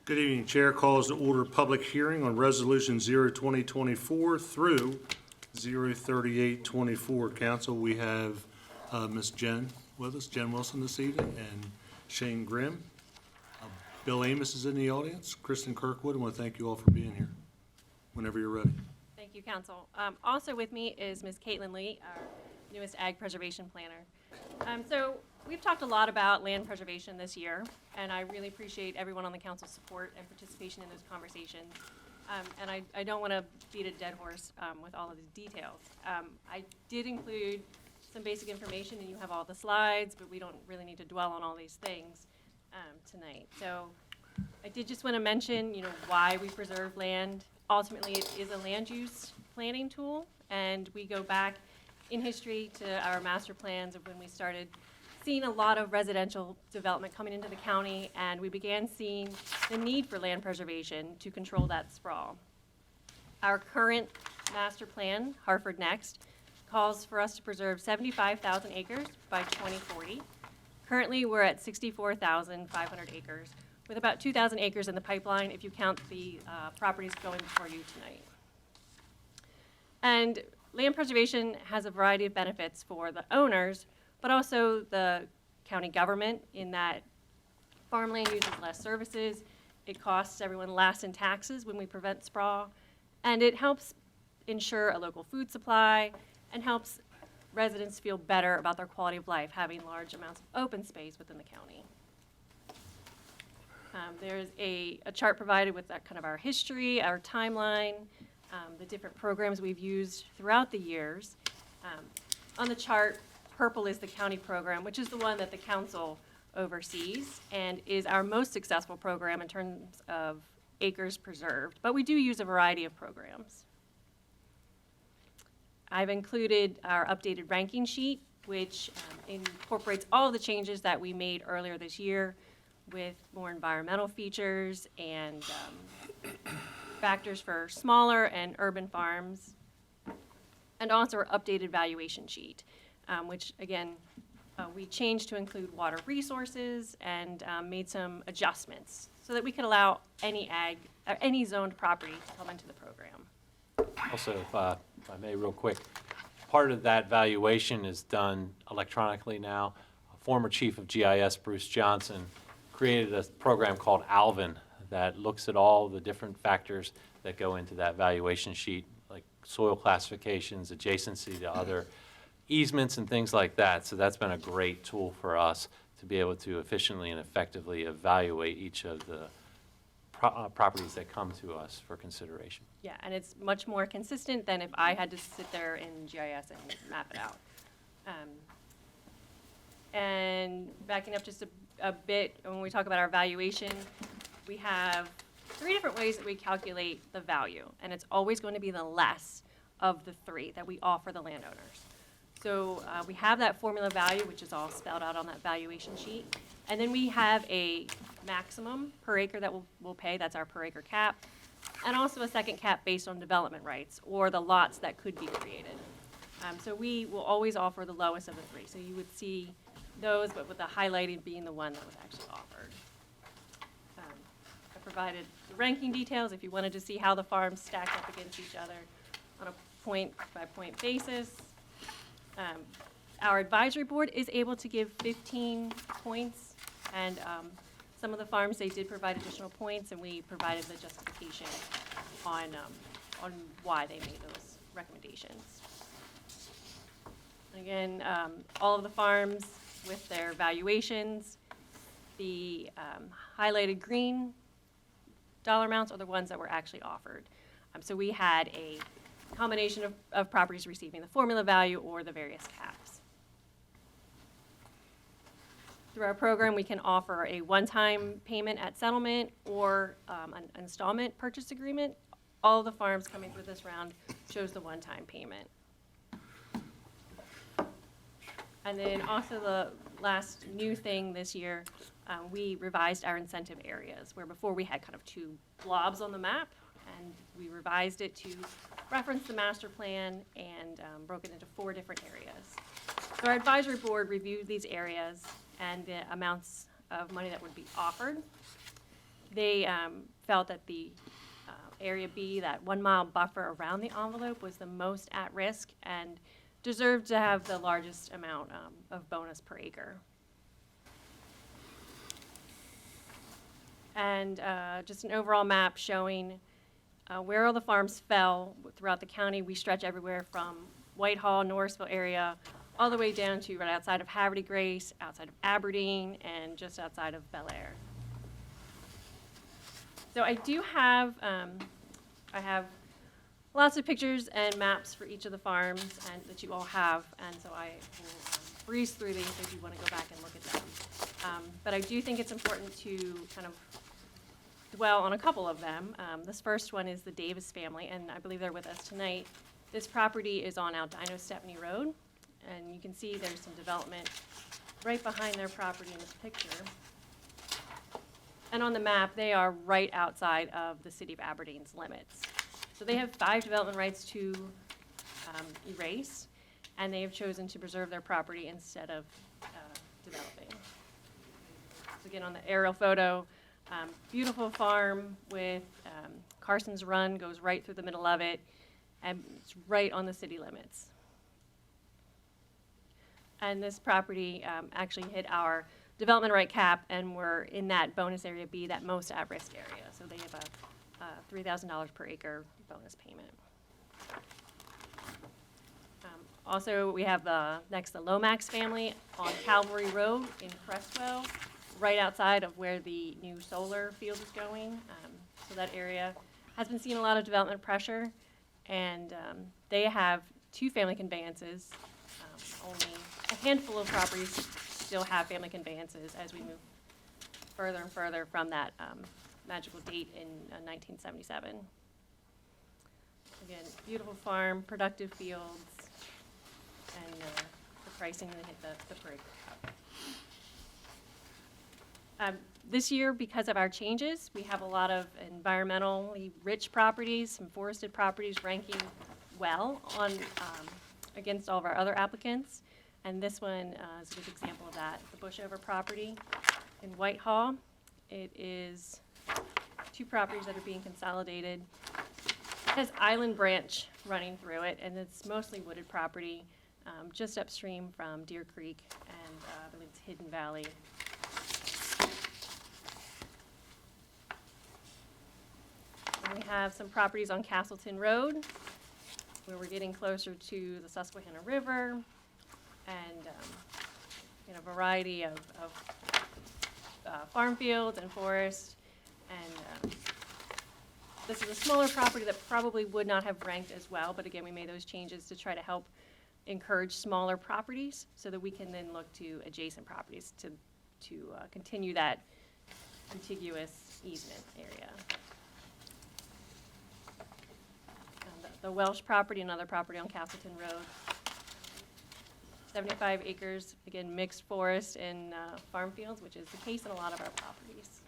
Good evening, Chair. Calls to order public hearing on Resolution 0-2024 through 0-3824. Council, we have Ms. Jen with us, Jen Wilson this evening, and Shane Grimm. Bill Amos is in the audience, Kristen Kirkwood. I want to thank you all for being here whenever you're ready. Thank you, Council. Also with me is Ms. Caitlin Lee, our newest Ag Preservation Planner. So we've talked a lot about land preservation this year, and I really appreciate everyone on the Council's support and participation in those conversations. And I don't want to beat a dead horse with all of the details. I did include some basic information, and you have all the slides, but we don't really need to dwell on all these things tonight. So I did just want to mention, why we preserve land. Ultimately, it is a land use planning tool, and we go back in history to our master plans of when we started seeing a lot of residential development coming into the county, and we began seeing the need for land preservation to control that sprawl. Our current master plan, Harford Next, calls for us to preserve 75,000 acres by 2040. Currently, we're at 64,500 acres, with about 2,000 acres in the pipeline if you count the properties going before you tonight. And land preservation has a variety of benefits for the owners, but also the county government, in that farmland uses less services, it costs everyone less in taxes when we prevent sprawl, and it helps ensure a local food supply and helps residents feel better about their quality of life, having large amounts of open space within the county. There's a chart provided with that kind of our history, our timeline, the different programs we've used throughout the years. On the chart, purple is the county program, which is the one that the council oversees and is our most successful program in terms of acres preserved, but we do use a variety of programs. I've included our updated ranking sheet, which incorporates all of the changes that we made earlier this year with more environmental features and factors for smaller and urban farms, and also our updated valuation sheet, which again, we changed to include water resources and made some adjustments so that we could allow any zoned property to come into the program. Also, if I may, real quick, part of that valuation is done electronically now. Former Chief of GIS, Bruce Johnson, created a program called Alvin that looks at all the different factors that go into that valuation sheet, like soil classifications, adjacency to other easements and things like that. So that's been a great tool for us to be able to efficiently and effectively evaluate each of the properties that come to us for consideration. Yeah, and it's much more consistent than if I had to sit there in GIS and map it out. And backing up just a bit, when we talk about our valuation, we have 3 different ways that we calculate the value, and it's always going to be the less of the 3 that we offer the landowners. So we have that formula value, which is all spelled out on that valuation sheet. And then we have a maximum per acre that we'll pay, that's our per acre cap, and also a second cap based on development rights or the lots that could be created. So we will always offer the lowest of the 3. So you would see those, but with the highlighted being the one that was actually offered. I provided the ranking details if you wanted to see how the farms stack up against each other on a point-by-point basis. Our advisory board is able to give 15 points, and some of the farms, they did provide additional points, and we provided the justification on why they made those recommendations. Again, all of the farms with their valuations, the highlighted green dollar amounts are the ones that were actually offered. So we had a combination of properties receiving the formula value or the various caps. Through our program, we can offer a one-time payment at settlement or an installment purchase agreement. All of the farms coming through this round chose the one-time payment. And then also the last new thing this year, we revised our incentive areas, where before we had kind of 2 blobs on the map, and we revised it to reference the master plan and broke it into 4 different areas. So our advisory board reviewed these areas and the amounts of money that would be offered. They felt that the Area B, that 1 mile buffer around the envelope, was the most at risk and deserved to have the largest amount of bonus per acre. And just an overall map showing where all the farms fell throughout the county. We stretch everywhere from Whitehall, Norrisville area, all the way down to right outside of Havre de Grace, outside of Aberdeen, and just outside of Bel Air. So I do have, I have lots of pictures and maps for each of the farms and that you all have, and so I will breeze through these if you want to go back and look at them. But I do think it's important to kind of dwell on a couple of them. This first one is the Davis family, and I believe they're with us tonight. This property is on Aldino Stepney Road, and you can see there's some development right behind their property in this picture. And on the map, they are right outside of the city of Aberdeen's limits. So they have 5 development rights to erase, and they have chosen to preserve their property instead of developing. So again, on the aerial photo, beautiful farm with Carson's Run goes right through the middle of it, and it's right on the city limits. And this property actually hit our development right cap, and we're in that bonus area B, that most at-risk area. So they have a $3,000 per acre bonus payment. Also, we have the Lomax family on Calvary Road in Crestwell, right outside of where the new solar field is going. So that area has been seeing a lot of development pressure, and they have 2 family conveyances. Only a handful of properties still have family conveyances as we move further and further from that magical date in 1977. Again, beautiful farm, productive fields, and the pricing that hit the per acre cup. This year, because of our changes, we have a lot of environmentally rich properties, some forested properties ranking well on against all of our other applicants. And this one is a good example of that. The Bushover property in Whitehall. It is 2 properties that are being consolidated. It has Island Branch running through it, and it's mostly wooded property just upstream from Deer Creek and I believe it's Hidden Valley. And we have some properties on Castleton Road where we're getting closer to the Susquehanna River, and in a variety of farm fields and forests. And this is a smaller property that probably would not have ranked as well, but again, we made those changes to try to help encourage smaller properties so that we can then look to adjacent properties to continue that contiguous easement area. The Welsh property, another property on Castleton Road. 75 acres, again, mixed forest and farm fields, which is the case in a lot of our properties.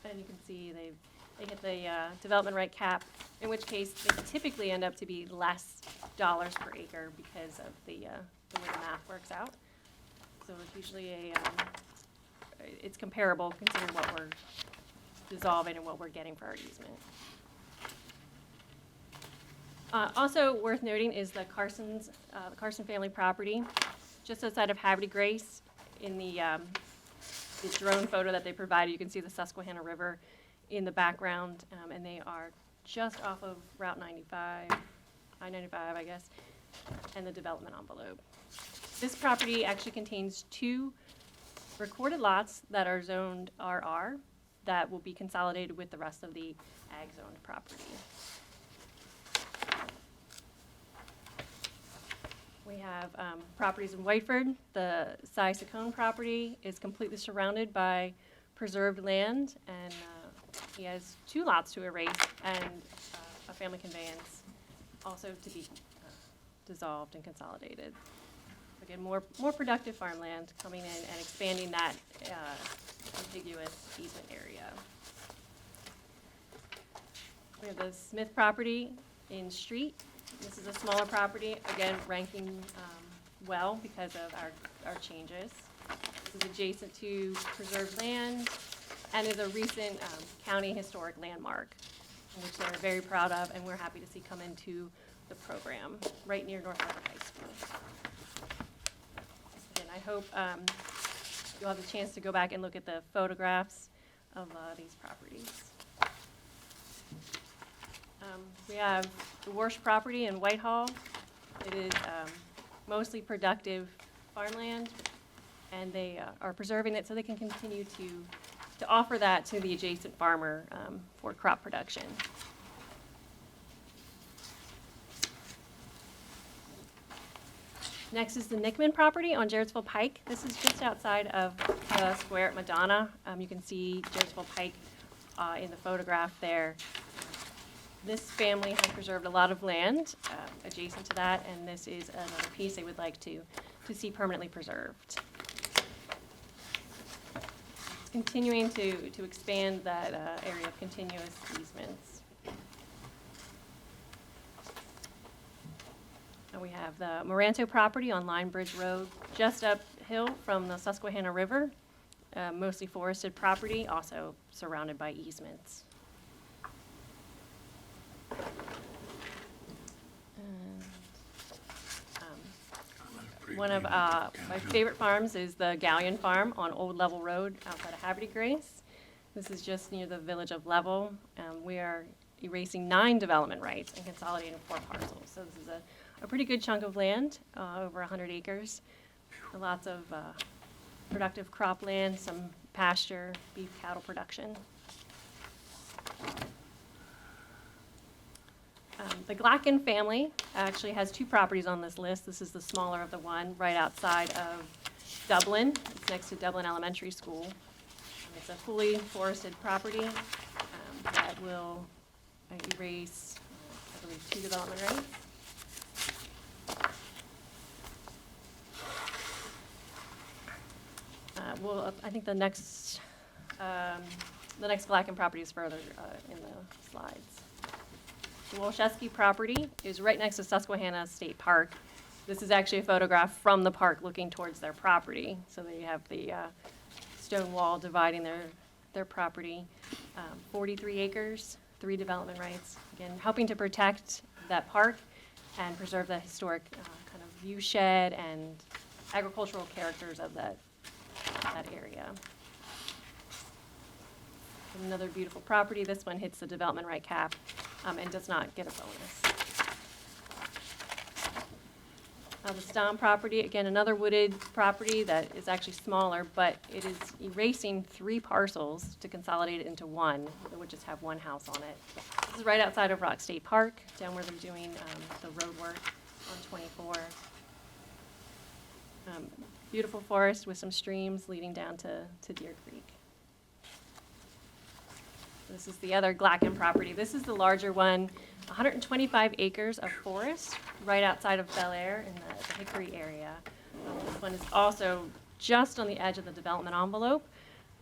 And you can see they hit the development right cap, in which case they typically end up to be less dollars per acre because of the way the math works out. So it's usually it's comparable considering what we're dissolving and what we're getting for our easement. Also worth noting is the Carson family property, just outside of Havre de Grace. In the drone photo that they provided, you can see the Susquehanna River in the background, and they are just off of Route 95, I-95, I guess, and the development envelope. This property actually contains 2 recorded lots that are zoned RR that will be consolidated with the rest of the ag-zoned property. We have properties in Whiteford. The Cy Saccone property is completely surrounded by preserved land, and he has 2 lots to erase and a family conveyance also to be dissolved and consolidated. Again, more productive farmland coming in and expanding that contiguous easement area. We have the Smith property in Street. This is a smaller property, again, ranking well because of our changes. This is adjacent to preserved land and is a recent county historic landmark, which they're very proud of, and we're happy to see come into the program right near North Harford High School. And I hope you'll have the chance to go back and look at the photographs of these properties. We have the Warsh property in Whitehall. It is mostly productive farmland, and they are preserving it so they can continue to offer that to the adjacent farmer for crop production. Next is the Nickman property on Jarrettsville Pike. This is just outside of the square at Madonna. You can see Jarrettsville Pike in the photograph there. This family has preserved a lot of land adjacent to that, and this is another piece they would like to see permanently preserved. It's continuing to expand that area of continuous easements. And we have the Moranto property on Line Bridge Road, just uphill from the Susquehanna River, mostly forested property, also surrounded by easements. One of my favorite farms is the Galleon Farm on Old Level Road outside of Haverty Grace. This is just near the village of Level. We are erasing 9 development rights and consolidating 4 parcels. So this is a pretty good chunk of land, over 100 acres. Lots of productive cropland, some pasture, beef cattle production. The Glacken family actually has 2 properties on this list. This is the smaller of the one right outside of Dublin. It's next to Dublin Elementary School. It's a fully forested property that will erase, I believe, 2 development rights. I think the next Glacken property is further in the slides. The Wolszewski property is right next to Susquehanna State Park. This is actually a photograph from the park looking towards their property. So they have the stone wall dividing their property. 43 acres, 3 development rights. Again, helping to protect that park and preserve the historic kind of view shed and agricultural characters of that area. Another beautiful property. This one hits the development right cap and does not get a bonus. The Stom property, again, another wooded property that is actually smaller, but it is erasing 3 parcels to consolidate it into one. It would just have 1 house on it. This is right outside of Rock State Park, down where they're doing the road work on 24. Beautiful forest with some streams leading down to Deer Creek. This is the other Glacken property. This is the larger one, 125 acres of forest right outside of Bel Air in the Hickory area. This one is also just on the edge of the development envelope.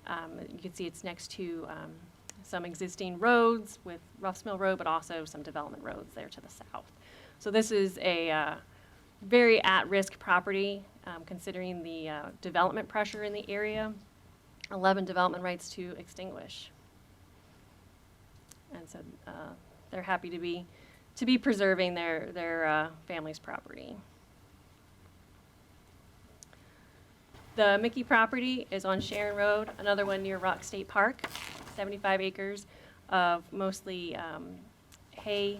You can see it's next to some existing roads with Ruffs Mill Road, but also some development roads there to the south. So this is a very at-risk property considering the development pressure in the area. 11 development rights to extinguish. And so they're happy to be preserving their family's property. The Mickey property is on Sharon Road, another one near Rock State Park, 75 acres of mostly hay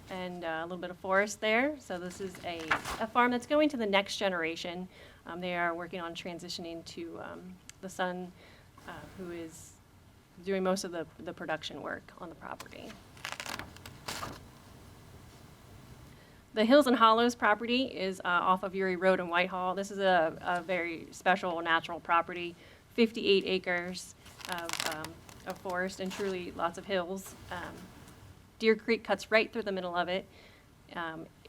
and a little bit of forest there. So this is a farm that's going to the next generation. They are working on transitioning to the son who is doing most of the production work on the property. The Hills and Hollows property is off of Erie Road in Whitehall. This is a very special natural property, 58 acres of forest and truly lots of hills. Deer Creek cuts right through the middle of it.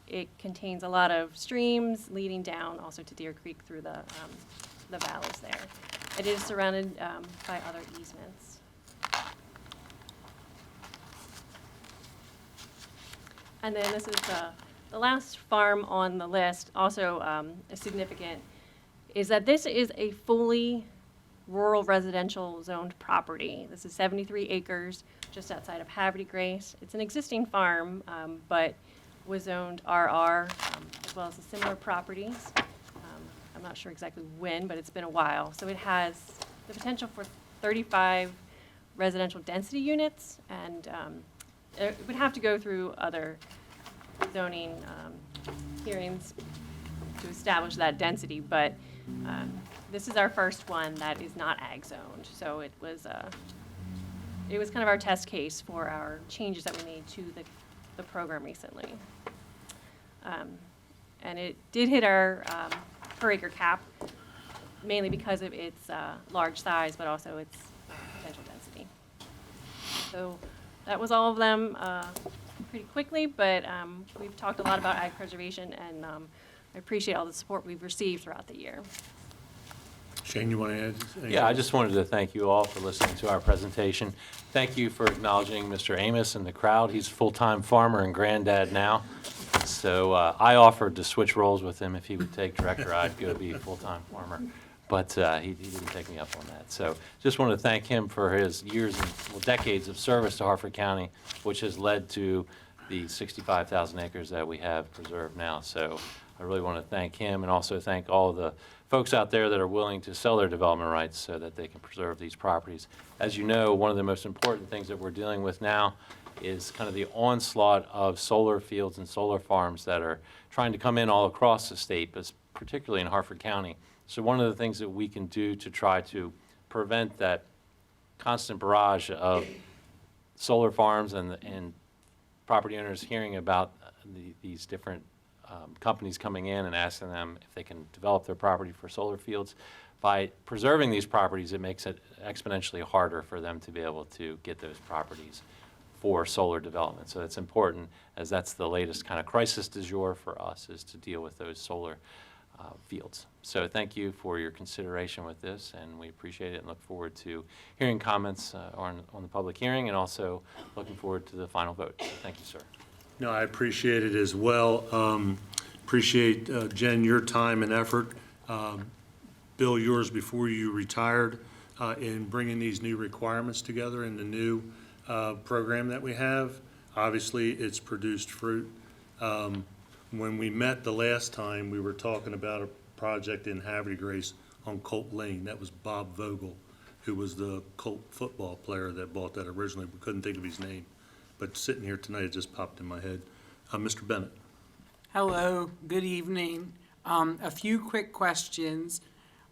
It contains a lot of streams leading down also to Deer Creek through the valleys there. It is surrounded by other easements. And then this is the last farm on the list, also a significant is that this is a fully rural residential zoned property. This is 73 acres just outside of Havre de Grace. It's an existing farm, but was zoned RR, as well as the similar properties. I'm not sure exactly when, but it's been a while. So it has the potential for 35 residential density units, and it would have to go through other zoning hearings to establish that density, but this is our first one that is not ag zoned. So it was kind of our test case for our changes that we made to the program recently. And it did hit our per acre cap, mainly because of its large size, but also its potential density. So that was all of them pretty quickly, but we've talked a lot about ag preservation, and I appreciate all the support we've received throughout the year. Shane, you want to add anything? Yeah, I just wanted to thank you all for listening to our presentation. Thank you for acknowledging Mr. Amos in the crowd. He's a full-time farmer and granddad now. So I offered to switch roles with him. If he would take director, I'd go be a full-time farmer. But he didn't take me up on that. So just want to thank him for his years and decades of service to Harford County, which has led to the 65,000 acres that we have preserved now. So I really want to thank him, and also thank all the folks out there that are willing to sell their development rights so that they can preserve these properties. As you know, one of the most important things that we're dealing with now is kind of the onslaught of solar fields and solar farms that are trying to come in all across the state, but particularly in Harford County. So one of the things that we can do to try to prevent that constant barrage of solar farms and property owners hearing about these different companies coming in and asking them if they can develop their property for solar fields. By preserving these properties, it makes it exponentially harder for them to be able to get those properties for solar development. So it's important, as that's the latest kind of crisis du jour for us, is to deal with those solar fields. So thank you for your consideration with this, and we appreciate it and look forward to hearing comments on the public hearing, and also looking forward to the final vote. So thank you, sir. No, I appreciate it as well. Appreciate, Jen, your time and effort. Bill, yours before you retired in bringing these new requirements together in the new program that we have. Obviously, it's produced fruit. When we met the last time, we were talking about a project in Havre de Grace on Colt Lane. That was Bob Vogel, who was the Colt football player that bought that originally. We couldn't think of his name. But sitting here tonight, it just popped in my head. Mr. Bennett. Hello, good evening. A few quick questions.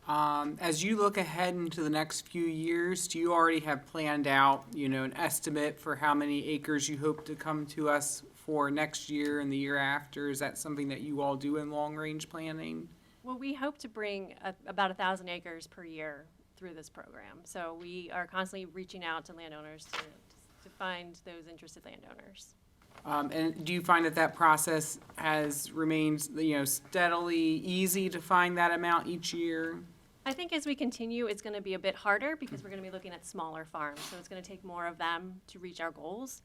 As you look ahead into the next few years, do you already have planned out, an estimate for how many acres you hope to come to us for next year and the year after? Is that something that you all do in long-range planning? Well, we hope to bring about 1,000 acres per year through this program. So we are constantly reaching out to landowners to find those interested landowners. And do you find that process has remained, steadily easy to find that amount each year? I think as we continue, it's going to be a bit harder because we're going to be looking at smaller farms. So it's going to take more of them to reach our goals.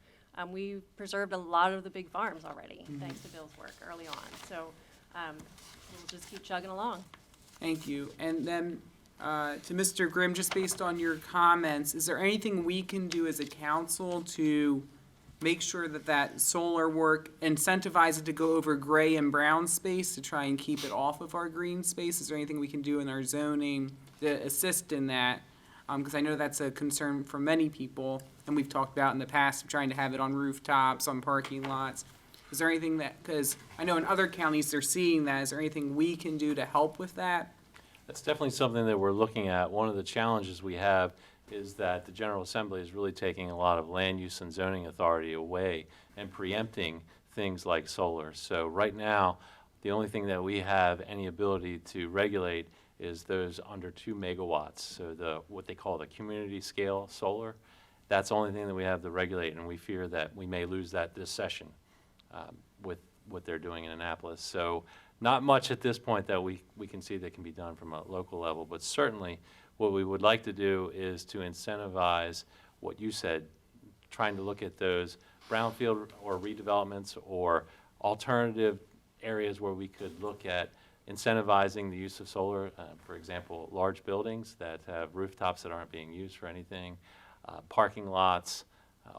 We've preserved a lot of the big farms already, thanks to Bill's work early on. So we'll just keep chugging along. Thank you. And then to Mr. Grimm, just based on your comments, is there anything we can do as a council to make sure that solar work, incentivize it to go over gray and brown space to try and keep it off of our green space? Is there anything we can do in our zoning to assist in that? Because I know that's a concern for many people, and we've talked about in the past trying to have it on rooftops, on parking lots. Is there anything because I know in other counties they're seeing that, is there anything we can do to help with that? That's definitely something that we're looking at. One of the challenges we have is that the General Assembly is really taking a lot of land use and zoning authority away and preempting things like solar. So right now, the only thing that we have any ability to regulate is those under 2 megawatts. So what they call the community scale solar. That's the only thing that we have to regulate, and we fear that we may lose that this session with what they're doing in Annapolis. So not much at this point that we can see that can be done from a local level, but certainly what we would like to do is to incentivize what you said, trying to look at those brownfield or redevelopments or alternative areas where we could look at incentivizing the use of solar, for example, large buildings that have rooftops that aren't being used for anything, parking lots,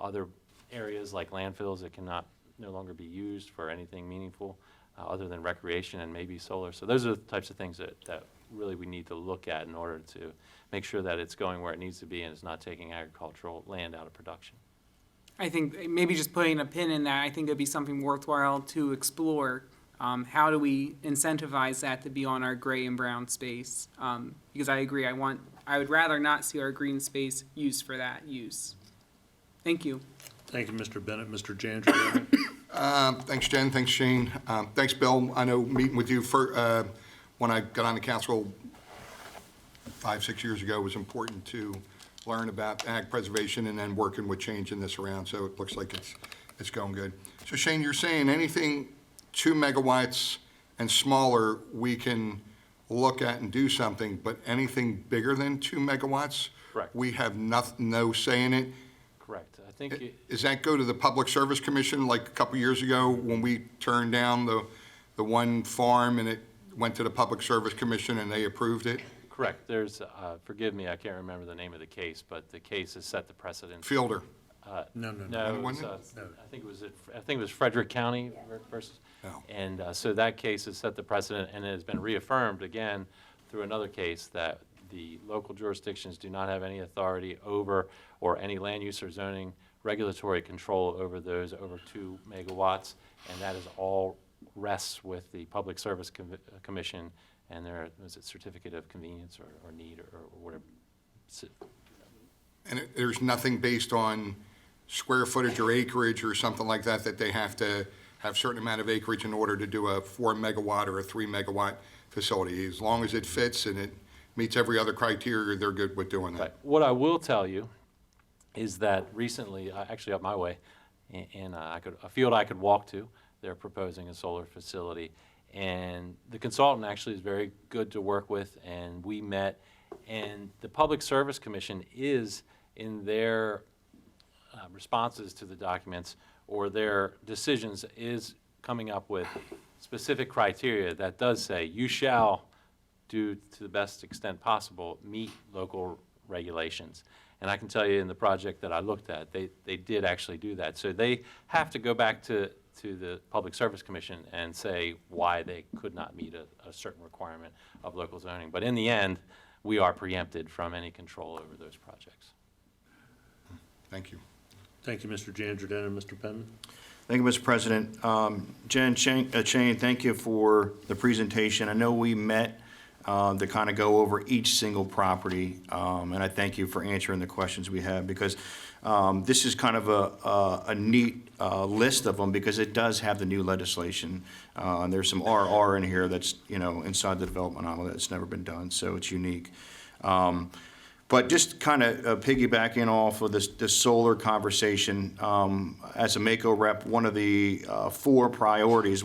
other areas like landfills that cannot no longer be used for anything meaningful other than recreation and maybe solar. So those are the types of things that really we need to look at in order to make sure that it's going where it needs to be and it's not taking agricultural land out of production. I think maybe just putting a pin in that, I think it'd be something worthwhile to explore. How do we incentivize that to be on our gray and brown space? Because I agree, I would rather not see our green space used for that use. Thank you. Thank you, Mr. Bennett. Mr. Jandreau? Thanks, Jen. Thanks, Shane. Thanks, Bill. I know meeting with you when I got on the council 5-6 years ago was important to learn about ag preservation and then working with changing this around. So it looks like it's going good. So Shane, you're saying anything 2 megawatts and smaller, we can look at and do something, but anything bigger than 2 megawatts? Correct. We have no say in it? Correct. I think Does that go to the Public Service Commission like a couple years ago when we turned down the one farm and it went to the Public Service Commission and they approved it? correct. There's, forgive me, I can't remember the name of the case, but the case has set the precedent. Fielder? No. No, it was, Wasn't I think it was Frederick County versus, No. and so that case has set the precedent, and it has been reaffirmed again through another case that the local jurisdictions do not have any authority over or any land use or zoning regulatory control over those over 2 megawatts, and that is all rests with the Public Service Commission and their, was it certificate of convenience or need or whatever. And there's nothing based on square footage or acreage or something like that, that they have to have certain amount of acreage in order to do a 4 megawatt or a 3 megawatt facility. As long as it fits and it meets every other criteria, they're good with doing that. Right. What I will tell you is that recently, actually up my way, in a field I could walk to, they're proposing a solar facility. And the consultant actually is very good to work with, and we met. And the Public Service Commission is, in their responses to the documents or their decisions, is coming up with specific criteria that does say you shall, do to the best extent possible, meet local regulations. And I can tell you in the project that I looked at, they did actually do that. So they have to go back to the Public Service Commission and say why they could not meet a certain requirement of local zoning. But in the end, we are preempted from any control over those projects. Thank you. Thank you, Mr. Jandreau and Mr. Penman. Thank you, Mr. President. Jen, Shane, thank you for the presentation. I know we met to kind of go over each single property, and I thank you for answering the questions we have, because this is kind of a neat list of them, because it does have the new legislation. There's some RR in here that's, inside the development model that's never been done, so it's unique. But just kind of piggybacking off of this solar conversation, as a MACO rep, one of the four priorities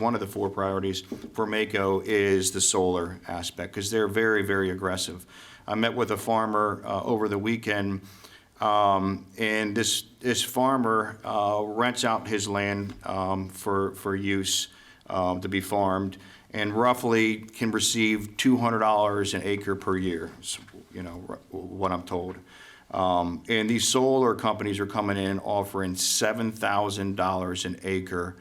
for MACO is the solar aspect, because they're very, very aggressive. I met with a farmer over the weekend, and this farmer rents out his land for use to be farmed, and roughly can receive $200 an acre per year. What I'm told. And these solar companies are coming in offering $7,000 an acre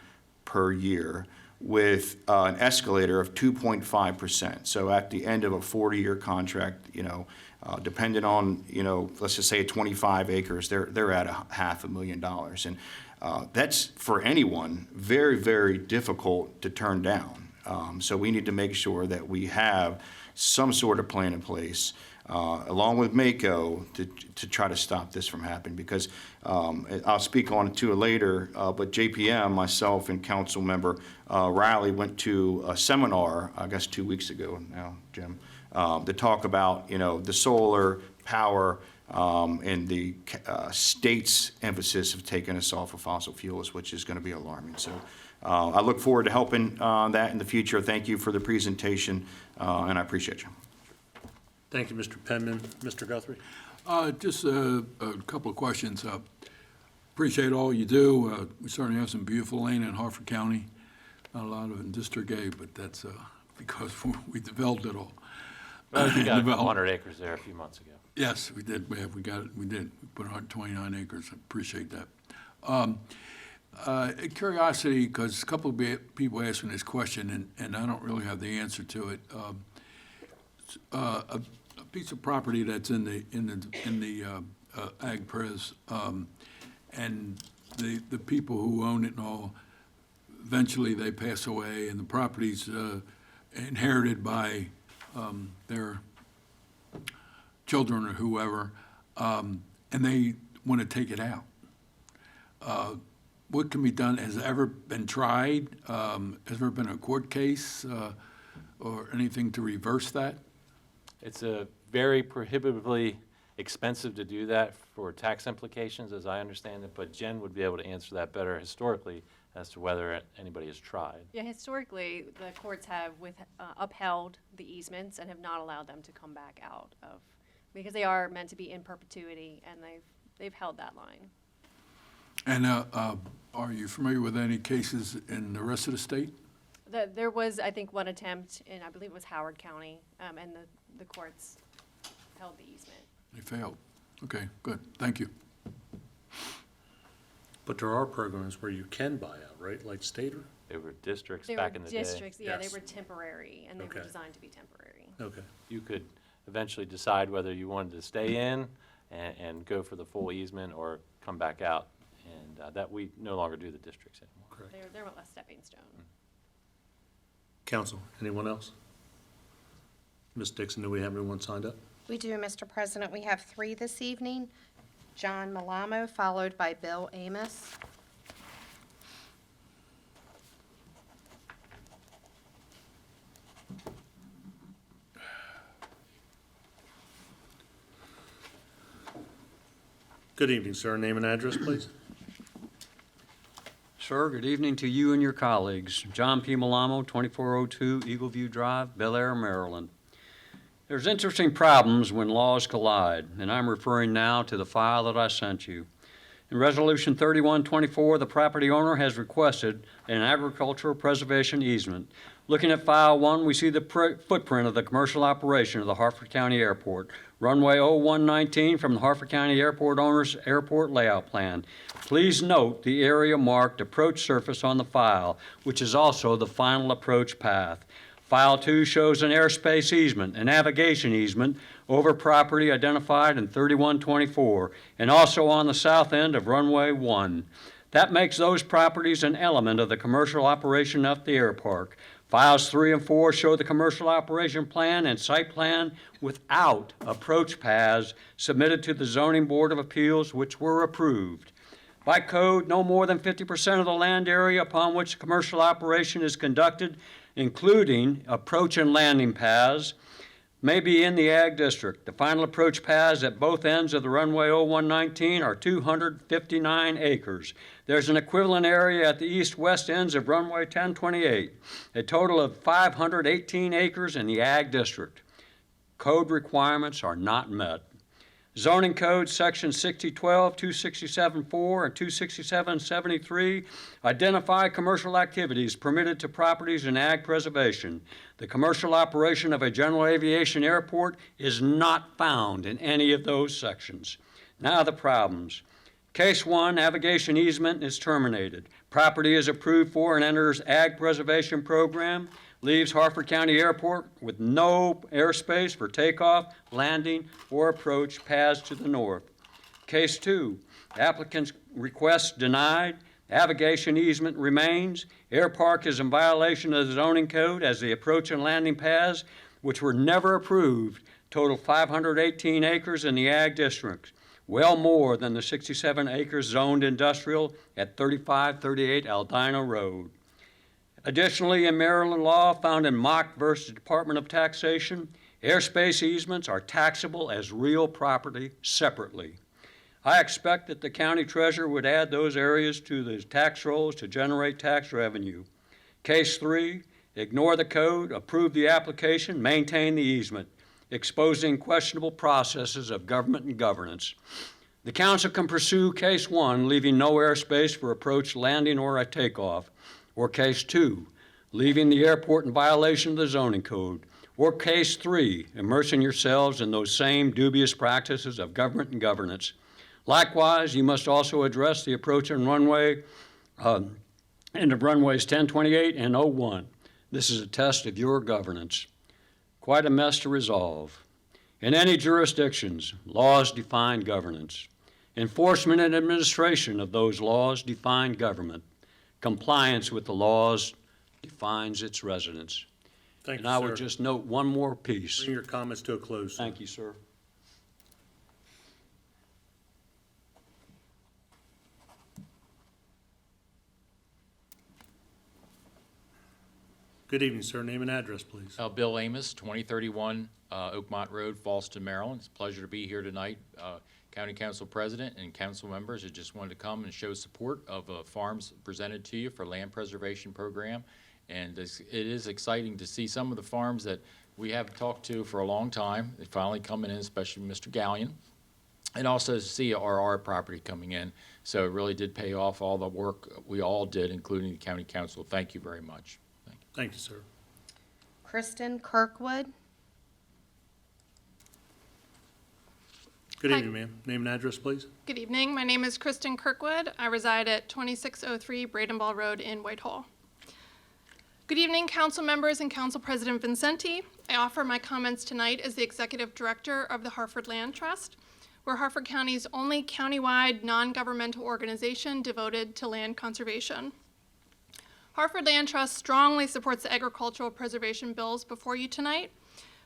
per year with an escalator of 2.5%. So at the end of a 40-year contract, depending on, let's just say 25 acres, they're at $500,000. And that's, for anyone, very, very difficult to turn down. So we need to make sure that we have some sort of plan in place, along with MACO, to try to stop this from happening, because I'll speak on it too later, but JPM, myself and council member Riley went to a seminar, I guess 2 weeks ago now, Jim, to talk about, the solar power and the state's emphasis of taking us off of fossil fuels, which is going to be alarming. So I look forward to helping that in the future. Thank you for the presentation, and I appreciate you. Thank you, Mr. Penman. Mr. Guthrie? Just a couple of questions. Appreciate all you do. We certainly have some beautiful land in Harford County. Not a lot of it in District A, but that's because we developed it all. Well, we got Developed. 100 acres there a few months ago. Yes, we did, we got it, we did. We put 129 acres, I appreciate that. Curiosity, because a couple of people asked me this question, and I don't really have the answer to it. A piece of property that's in the ag pres, and the people who own it and all, eventually they pass away, and the property's inherited by their children or whoever, and they want to take it out. What can be done? Has it ever been tried? Has there been a court case or anything to reverse that? It's a very prohibitively expensive to do that for tax implications, as I understand it, but Jen would be able to answer that better historically as to whether anybody has tried. Yeah, historically, the courts have upheld the easements and have not allowed them to come back out of, because they are meant to be in perpetuity, and they've held that line. And are you familiar with any cases in the rest of the state? There was, I think, one attempt in, I believe it was Howard County, and the courts held the easement. They failed. Okay, good, thank you. But there are programs where you can buy out, right, like Stater? They were districts They back were in the day. districts, yeah, they Yes. were temporary, and they were Okay. designed to be temporary. Okay. You could eventually decide whether you wanted to stay in and go for the full easement or come back out. And that we no longer do the districts anymore. Correct. They're a stepping stone. Council, anyone else? Ms. Dixon, do we have anyone signed up? We do, Mr. President. We have 3 this evening. John Malamo, followed by Bill Amos. Good evening, sir. Name and address, please. Sir, good evening to you and your colleagues. John P. Malamo, 2402 Eagle View Drive, Bel Air, Maryland. There's interesting problems when laws collide, and I'm referring now to the file that I sent you. In Resolution 3124, the property owner has requested an agricultural preservation easement. Looking at File 1, we see the footprint of the commercial operation of the Harford County Airport, runway 0119 from the Harford County Airport owner's airport layout plan. Please note the area marked approach surface on the file, which is also the final approach path. File 2 shows an airspace easement, a navigation easement, over property identified in 3124, and also on the south end of runway 1. That makes those properties an element of the commercial operation of the airpark. Files 3 and 4 show the commercial operation plan and site plan without approach paths submitted to the Zoning Board of Appeals, which were approved. By code, no more than 50% of the land area upon which the commercial operation is conducted, including approach and landing paths, may be in the Ag District. The final approach paths at both ends of the runway 0119 are 259 acres. There's an equivalent area at the east-west ends of runway 1028, a total of 518 acres in the Ag District. Code requirements are not met. Zoning Code Section 6012, 267.4, and 267.73 identify commercial activities permitted to properties in ag preservation. The commercial operation of a general aviation airport is not found in any of those sections. Now the problems. Case 1, navigation easement is terminated. Property is approved for and enters ag preservation program. Leaves Harford County Airport with no airspace for takeoff, landing, or approach paths to the north. Case 2, applicant's request denied, navigation easement remains, airpark is in violation of the zoning code as the approach and landing paths, which were never approved, total 518 acres in the ag district, well more than the 67 acres zoned industrial at 3538 Aldina Road. Additionally, in Maryland law found in Mock versus Department of Taxation, airspace easements are taxable as real property separately. I expect that the county treasurer would add those areas to the tax rolls to generate tax revenue. Case 3, ignore the code, approve the application, maintain the easement, exposing questionable processes of government and governance. The council can pursue Case 1, leaving no airspace for approach, landing, or a takeoff, or Case 2, leaving the airport in violation of the zoning code. Or case 3, immersing yourselves in those same dubious practices of government and governance. Likewise, you must also address the approach and runway, end of runways 1028 and 01. This is a test of your governance. Quite a mess to resolve. In any jurisdictions, laws define governance. Enforcement and administration of those laws define government. Compliance with the laws defines its residents. Thank And you, I sir. would just note one more piece. Bring your comments to a close. Sir. Thank you, sir. Good evening, sir. Name and address, please. Bill Amos, 2031 Oakmont Road, Fallston, Maryland. It's a pleasure to be here tonight. County Council President and council members, I just wanted to come and show support of farms presented to you for land preservation program. And it is exciting to see some of the farms that we have talked to for a long time. They're finally coming in, especially Mr. Gallion. And also to see our property coming in. So it really did pay off all the work we all did, including the county council. Thank you very much. Thank you, sir. Kristen Kirkwood. Good Hi. evening, ma'am. Name and address, please. Good evening. My name is Kristen Kirkwood. I reside at 2603 Braden Ball Road in Whitehall. Good evening, council members and Council President Vincenti. I offer my comments tonight as the Executive Director of the Harford Land Trust. We're Harford County's only countywide non-governmental organization devoted to land conservation. Harford Land Trust strongly supports the agricultural preservation bills before you tonight.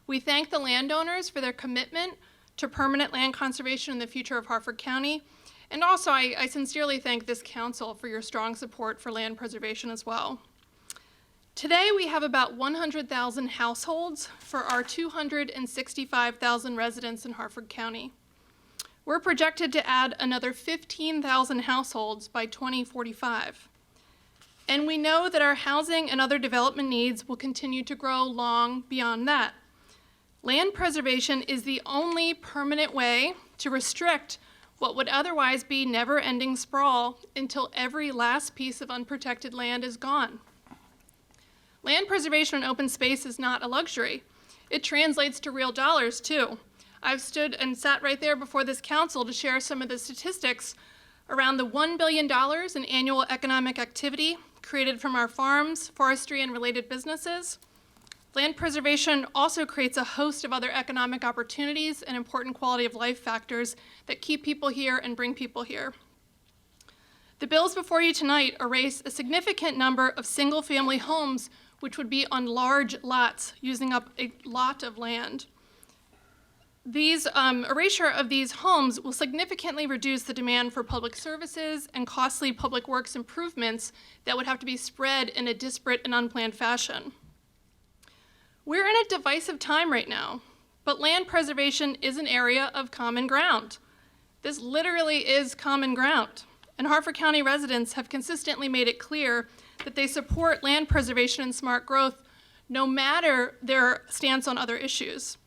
We thank the landowners for their commitment to permanent land conservation in the future of Harford County. And also, I sincerely thank this council for your strong support for land preservation as well. Today, we have about 100,000 households for our 265,000 residents in Harford County. We're projected to add another 15,000 households by 2045. And we know that our housing and other development needs will continue to grow long beyond that. Land preservation is the only permanent way to restrict what would otherwise be never-ending sprawl until every last piece of unprotected land is gone. Land preservation and open space is not a luxury. It translates to real dollars, too. I've stood and sat right there before this council to share some of the statistics around the $1 billion in annual economic activity created from our farms, forestry, and related businesses. Land preservation also creates a host of other economic opportunities and important quality of life factors that keep people here and bring people here. The bills before you tonight erase a significant number of single-family homes which would be on large lots, using up a lot of land. These erasure of these homes will significantly reduce the demand for public services and costly public works improvements that would have to be spread in a disparate and unplanned fashion. We're in a divisive time right now, but land preservation is an area of common ground. This literally is common ground, and Harford County residents have consistently made it clear that they support land preservation and smart growth no matter their stance on other issues.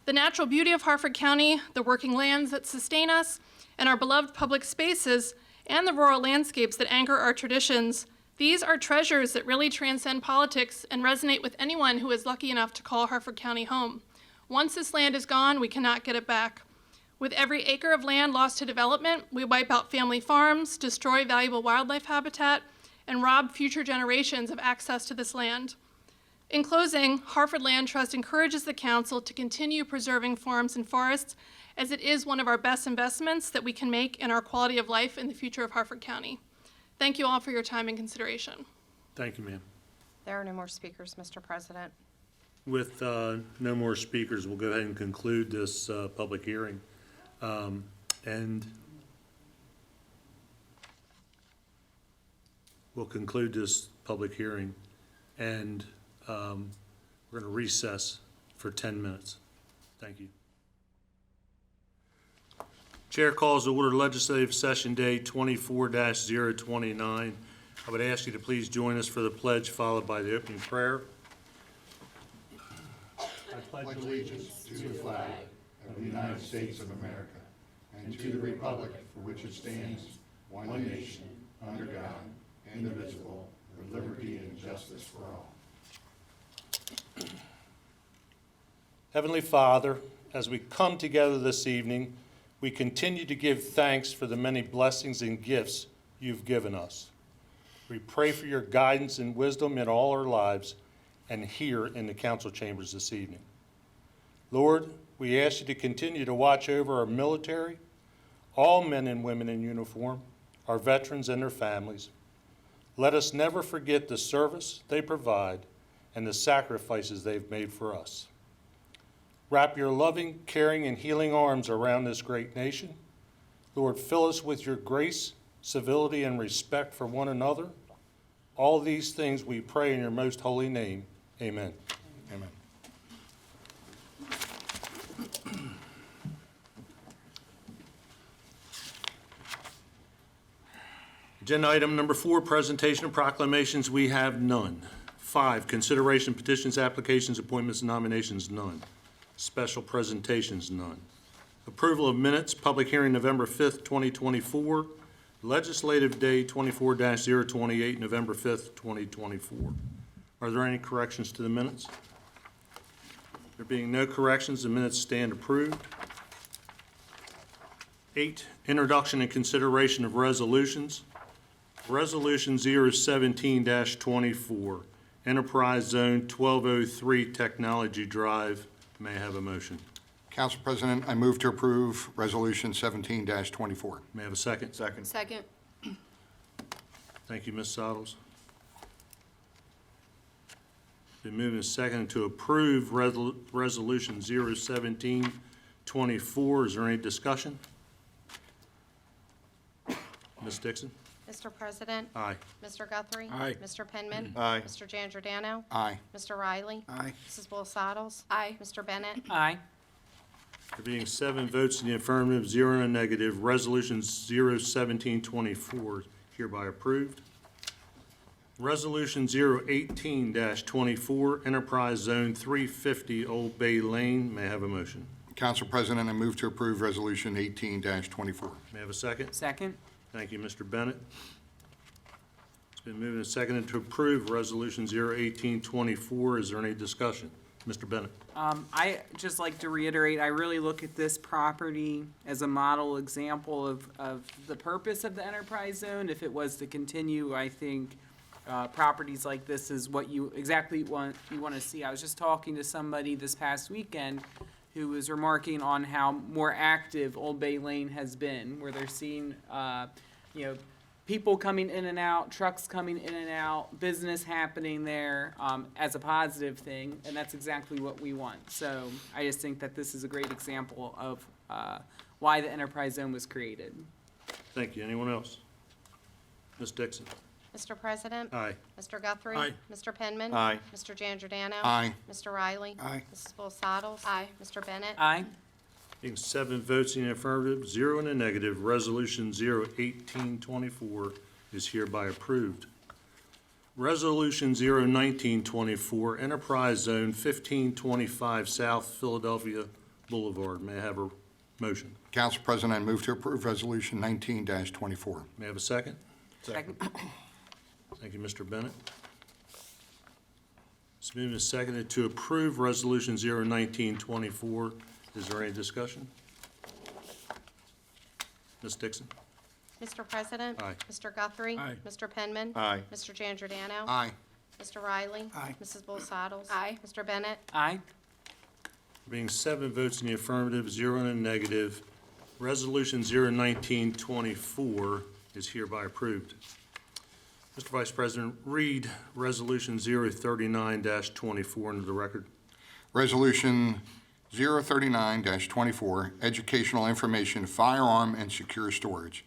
The natural beauty of Harford County, the working lands that sustain us, and our beloved public spaces, and the rural landscapes that anchor our traditions, these are treasures that really transcend politics and resonate with anyone who is lucky enough to call Harford County home. Once this land is gone, we cannot get it back. With every acre of land lost to development, we wipe out family farms, destroy valuable wildlife habitat, and rob future generations of access to this land. In closing, Harford Land Trust encourages the council to continue preserving farms and forests, as it is one of our best investments that we can make in our quality of life in the future of Harford County. Thank you all for your time and consideration. Thank you, ma'am. There are no more speakers, Mr. President. With no more speakers, we'll go ahead and conclude this public hearing. And we'll conclude this public hearing, and we're going to recess for 10 minutes. Thank you. Chair calls to order legislative session day 24-029. I would ask you to please join us for the pledge, followed by the opening prayer. I pledge allegiance to the flag of the United States of America and to the republic for which it stands, one nation, under God, indivisible, with liberty and justice for all. Heavenly Father, as we come together this evening, we continue to give thanks for the many blessings and gifts you've given us. We pray for your guidance and wisdom in all our lives and here in the council chambers this evening. Lord, we ask you to continue to watch over our military, all men and women in uniform, our veterans and their families. Let us never forget the service they provide and the sacrifices they've made for us. Wrap your loving, caring, and healing arms around this great nation. Lord, fill us with your grace, civility, and respect for one another. All these things we pray in your most holy name. Amen. Amen. Agenda item number 4, presentation of proclamations. We have none. 5, consideration petitions, applications, appointments, and nominations, none. Special presentations, none. Approval of minutes, public hearing November 5th, 2024. Legislative Day 24-028, November 5th, 2024. Are there any corrections to the minutes? There being no corrections, the minutes stand approved. 8, introduction and consideration of resolutions. Resolution 017-24, Enterprise Zone 1203 Technology Drive. May I have a motion? Council President, I move to approve Resolution 17-24. May I have a second? Second. Second. Thank you, Ms. Sottles. Been moved and seconded to approve Resolution 017-24. Is there any discussion? Ms. Dixon? Mr. President? Aye. Mr. Guthrie? Aye. Mr. Penman? Aye. Mr. Giangiordano? Aye. Mr. Riley? Aye. Mrs. Boles-Sottles? Aye. Mr. Bennett? Aye. There being 7 votes in the affirmative, 0 in the negative, Resolution 017-24 hereby approved. Resolution 018-24, Enterprise Zone 350 Old Bay Lane. May I have a motion? Council President, I move to approve Resolution 18-24. May I have a second? Second. Thank you, Mr. Bennett. It's been moved and seconded to approve Resolution 018-24. Is there any discussion? Mr. Bennett? I just like to reiterate, I really look at this property as a model example of the purpose of the enterprise zone. If it was to continue, I think properties like this is what you exactly want to see. I was just talking to somebody this past weekend who was remarking on how more active Old Bay Lane has been, where they're seeing, people coming in and out, trucks coming in and out, business happening there, as a positive thing, and that's exactly what we want. So I just think that this is a great example of, why the enterprise zone was created. Thank you. Anyone else? Ms. Dixon? Mr. President? Aye. Mr. Guthrie? Aye. Mr. Penman? Aye. Mr. Giangiordano? Aye. Mr. Riley? Aye. Mrs. Boles-Sottles? Aye. Mr. Bennett? Aye. Being 7 votes in the affirmative, 0 in the negative, Resolution 018-24 is hereby approved. Resolution 019-24, Enterprise Zone 1525 South Philadelphia Boulevard. May I have a motion? Council President, I move to approve Resolution 19-24. May I have a second? Second. Thank you, Mr. Bennett. It's moved and seconded to approve Resolution 019-24. Is there any discussion? Ms. Dixon? Mr. President? Aye. Mr. Guthrie? Aye. Mr. Penman? Aye. Mr. Giangiordano? Aye. Mr. Riley? Aye. Mrs. Boles-Sottles? Aye. Mr. Bennett? Aye. Being 7 votes in the affirmative, 0 in the negative, Resolution 019-24 is hereby approved. Mr. Vice President, read Resolution 039-24 into the record. Resolution 039-24, Educational Information, Firearm, and Secure Storage.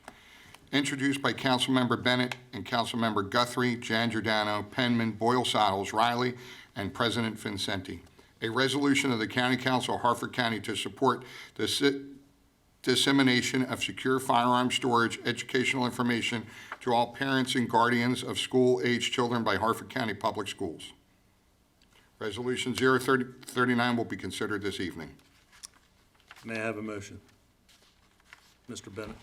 Introduced by Councilmember Bennett and Councilmember Guthrie, Giangiordano, Penman, Boyle-Sottles, Riley, and President Vincenti. A resolution of the County Council of Harford County to support the dissemination of secure firearm storage educational information to all parents and guardians of school-aged children by Harford County Public Schools. Resolution 039 will be considered this evening. May I have a motion? Mr. Bennett?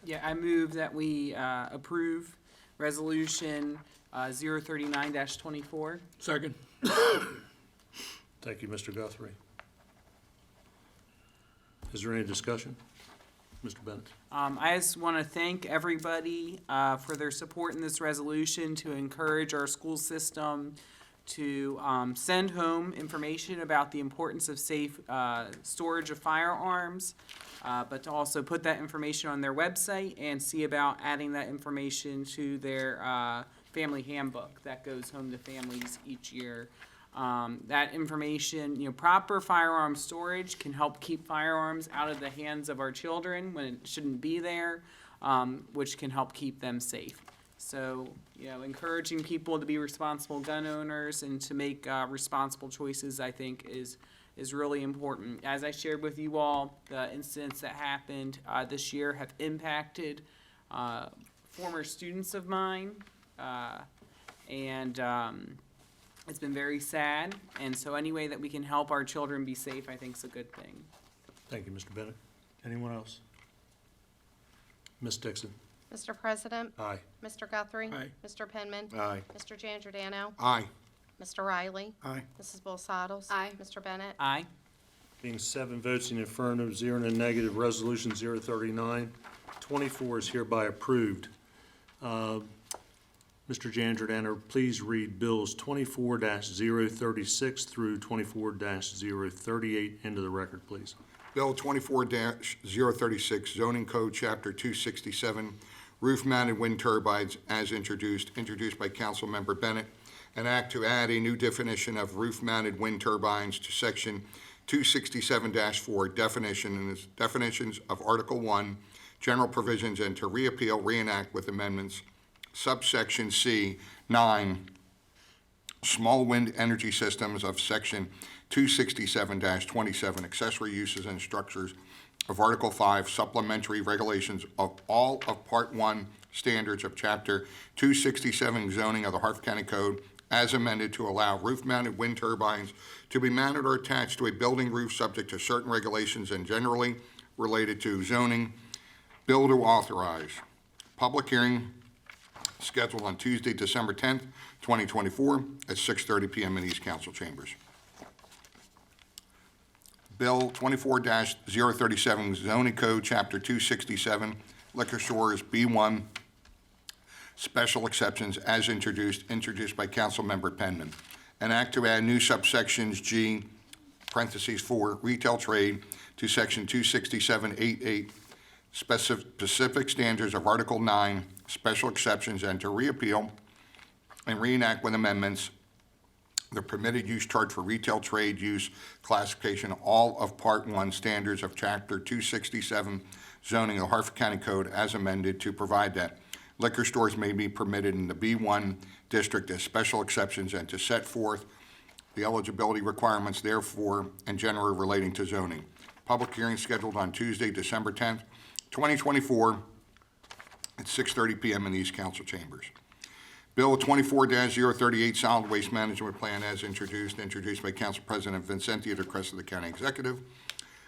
Yeah, I move that we approve Resolution 039-24. Second. Thank you, Mr. Guthrie. Is there any discussion? Mr. Bennett? I just want to thank everybody for their support in this resolution to encourage our school system to send home information about the importance of safe storage of firearms, but to also put that information on their website and see about adding that information to their family handbook that goes home to families each year. That information, proper firearm storage can help keep firearms out of the hands of our children when it shouldn't be there, which can help keep them safe. So, encouraging people to be responsible gun owners and to make responsible choices, I think, is really important. As I shared with you all, the incidents that happened this year have impacted former students of mine, and it's been very sad. And so any way that we can help our children be safe, I think is a good thing. Thank you, Mr. Bennett. Anyone else? Ms. Dixon? Mr. President, Aye. Mr. Guthrie. Aye. Mr. Penman. Aye. Mr. Giangiordano. Aye. Mr. Riley. Aye. Mrs. Bosados. Aye. Mr. Bennett. Aye. Being 7 votes in the affirmative, 0 in the negative, Resolution 039, 24 is hereby approved. Mr. Giangiordano, please read Bills 24-036 through 24-038 into the record, please. Bill 24-036, zoning code, chapter 267, roof-mounted wind turbines, as introduced by Councilmember Bennett. An act to add a new definition of roof-mounted wind turbines to section 267-4, definitions of Article 1, general provisions, and to repeal, reenact with amendments, subsection C, 9, small wind energy systems of section 267-27, accessory uses and structures of Article 5, supplementary regulations of all of Part 1 standards of Chapter 267 zoning of the Harford County Code, as amended to allow roof-mounted wind turbines to be mounted or attached to a building roof subject to certain regulations and generally related to zoning. Bill to authorize. Public hearing scheduled on Tuesday, December 10th, 2024 at 6:30 p.m. in East Council Chambers. Bill 24-037, zoning code, chapter 267, liquor stores, B1, special exceptions, as introduced by Councilmember Penman. An act to add new subsections G, parentheses 4, retail trade, to section 267-88, specific standards of Article 9, special exceptions, and to repeal and reenact with amendments the permitted use chart for retail trade use classification, all of Part 1 standards of Chapter 267 zoning of the Harford County Code, as amended to provide that liquor stores may be permitted in the B1 district as special exceptions, and to set forth the eligibility requirements therefore and generally relating to zoning. Public hearing scheduled on Tuesday, December 10th, 2024 at 6:30 p.m. in the East Council Chambers. Bill 24-038, solid waste management plan, as introduced by Council President Vincenti at the request of the County Executive.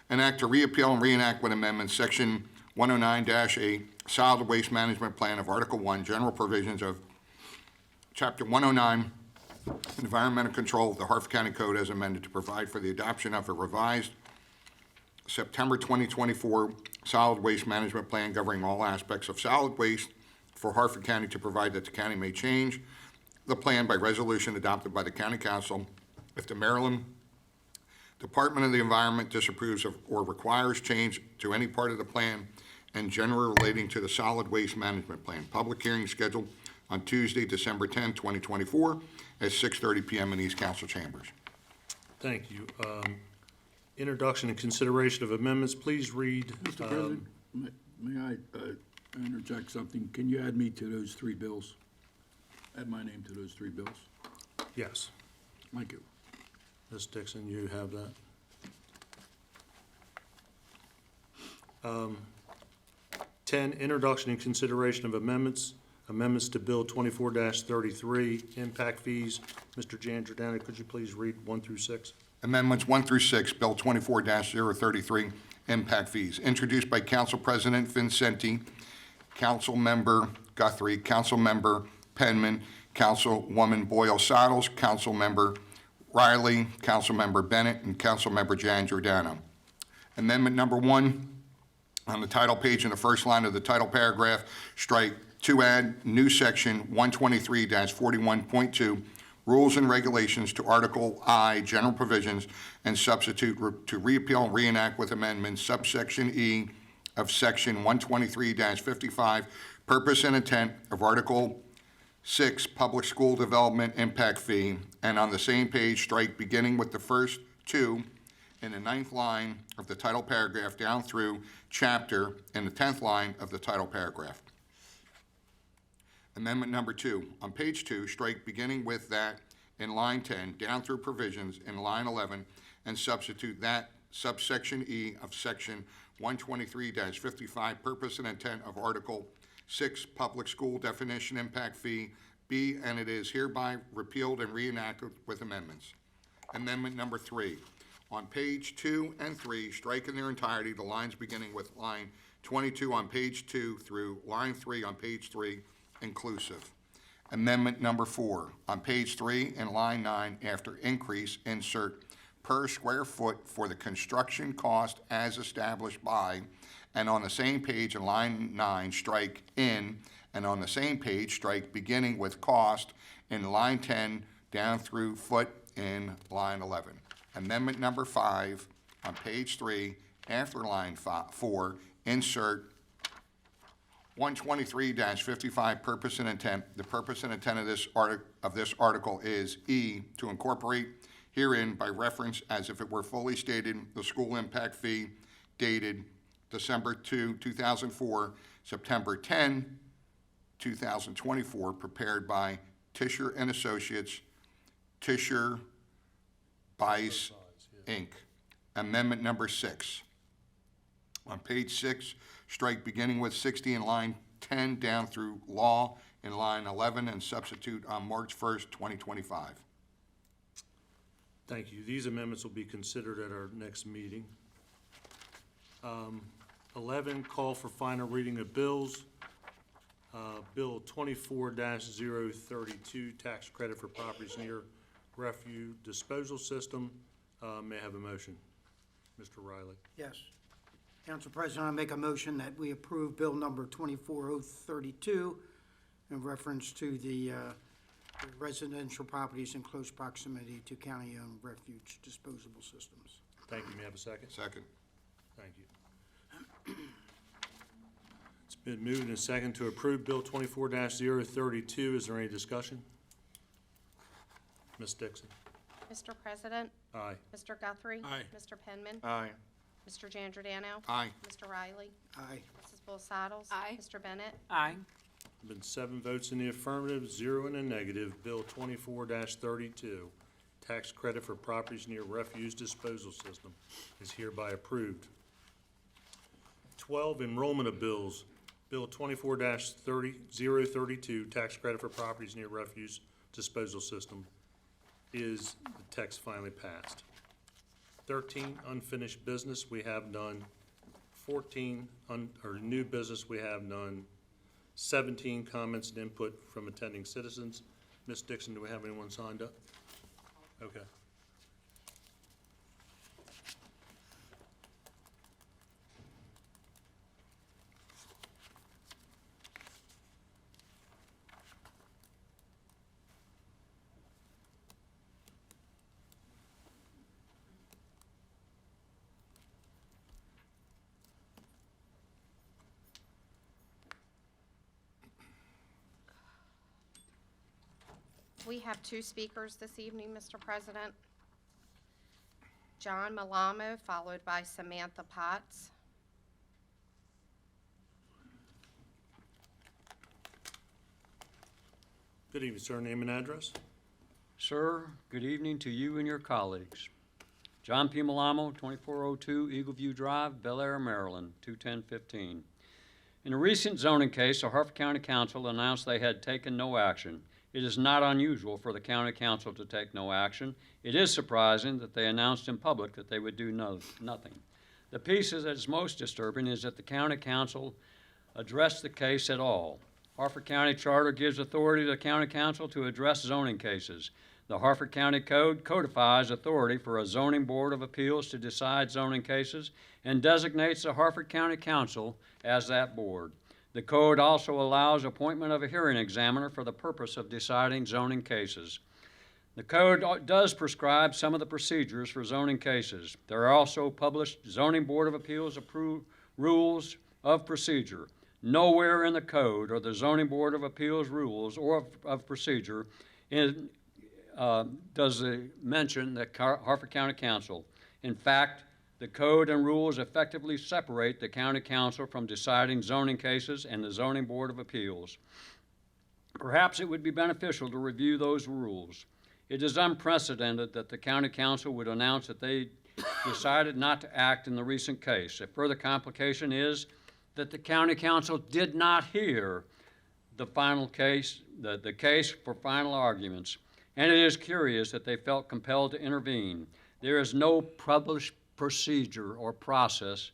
An act to repeal and reenact with amendments Section 109-8, solid waste management plan of Article 1, general provisions of Chapter 109, environmental control of the Harford County Code, as amended to provide for the adoption of a revised September 2024 solid waste management plan governing all aspects of solid waste for Harford County, to provide that the county may change the plan by resolution adopted by the County Council if the Maryland Department of the Environment disapproves of or requires change to any part of the plan and generally relating to the solid waste management plan. Public hearing scheduled on Tuesday, December 10, 2024 at 6:30 p.m. in East Council Chambers. Thank you. Introduction and consideration of amendments. Please read. Mr. President, may I interject something? Can you add me to those three bills? Add my name to those three bills? Yes. Thank you. Ms. Dixon, you have that. 10, introduction and consideration of amendments to Bill 24-33, impact fees. Mr. Giangiordano, could you please read 1 through 6? Amendments 1 through 6, Bill 24-033, impact fees, introduced by Council President Vincenti, Councilmember Guthrie, Councilmember Penman, Councilwoman Boyle-Saddles, Councilmember Riley, Councilmember Bennett, and Councilmember Jan Giordano. Amendment number 1, on the title page in the first line of the title paragraph, strike to add new section 123-41.2, Rules and Regulations to Article I, General Provisions, and substitute to repeal and reenact with amendments subsection E of section 123-55, purpose and intent of Article 6, Public School Development Impact Fee, and on the same page, strike beginning with the first two in the 9th line of the title paragraph down through chapter in the 10th line of the title paragraph. Amendment number 2, on page 2, strike beginning with that in line 10 down through provisions in line 11 and substitute that subsection E of section 123-55, purpose and intent of Article 6, Public School Definition Impact Fee, be and it is hereby repealed and reenacted with amendments. Amendment number 3, on page 2 and 3, strike in their entirety the lines beginning with line 22 on page 2 through line 3 on page 3, inclusive. Amendment number 4, on page 3 in line 9, after increase, insert per square foot for the construction cost as established by, and on the same page in line 9, strike in, and on the same page, strike beginning with cost in line 10 down through foot in line 11. Amendment number 5, on page 3, after line 4, insert 123-55, purpose and intent. The purpose and intent of this article is E, to incorporate herein by reference as if it were fully stated the school impact fee dated December 2, 2004, September 10, 2024, prepared by Tischer and Associates, Tischer Bice, Inc. Amendment number 6. On page 6, strike beginning with 60 in line 10 down through law in line 11 and substitute on March 1st, 2025. Thank you. These amendments will be considered at our next meeting. 11, call for final reading of bills. Bill 24-032, tax credit for properties near refuse disposal system. May I have a motion? Mr. Riley. Yes. Council President, I make a motion that we approve Bill number 24032 in reference to the residential properties in close proximity to county-owned refuge disposable systems. Thank you. May I have a second? Second. Thank you. It's been moved and second to approve Bill 24-032. Is there any discussion? Ms. Dixon? Mr. President, Aye. Mr. Guthrie. Aye. Mr. Penman. Aye. Mr. Jan Giordano. Aye. Mr. Riley. Aye. Mrs. Bull Saddles. Aye. Mr. Bennett. Aye. Been 7 votes in the affirmative, 0 in the negative. Bill 24-32, tax credit for properties near refuse disposal system is hereby approved. 12, enrollment of bills. Bill 24-032, tax credit for properties near refuse disposal system is the text finally passed. 13, unfinished business, we have none. 14, new business, we have none. 17, comments and input from attending citizens. Ms. Dixon, do we have anyone signed up? Okay. We have 2 speakers this evening, Mr. President. John Malamo, followed by Samantha Potts. Good evening, sir. Name and address? Sir, good evening to you and your colleagues. John P. Malamo, 2402 Eagleview Drive, Bel Air, Maryland, 21015. In a recent zoning case, the Harford County Council announced they had taken no action. It is not unusual for the county council to take no action. It is surprising that they announced in public that they would do nothing. The piece that is most disturbing is that the county council addressed the case at all. Harford County Charter gives authority to the county council to address zoning cases. The Harford County Code codifies authority for a zoning board of appeals to decide zoning cases and designates the Harford County Council as that board. The code also allows appointment of a hearing examiner for the purpose of deciding zoning cases. The code does prescribe some of the procedures for zoning cases. There are also published zoning board of appeals approved rules of procedure. Nowhere in the code or the zoning board of appeals rules or of procedure does it mention the Harford County Council. In fact, the code and rules effectively separate the county council from deciding zoning cases and the zoning board of appeals. Perhaps it would be beneficial to review those rules. It is unprecedented that the county council would announce that they decided not to act in the recent case. A further complication is that the county council did not hear the final case, the case for final arguments, and it is curious that they felt compelled to intervene. There is no published procedure or process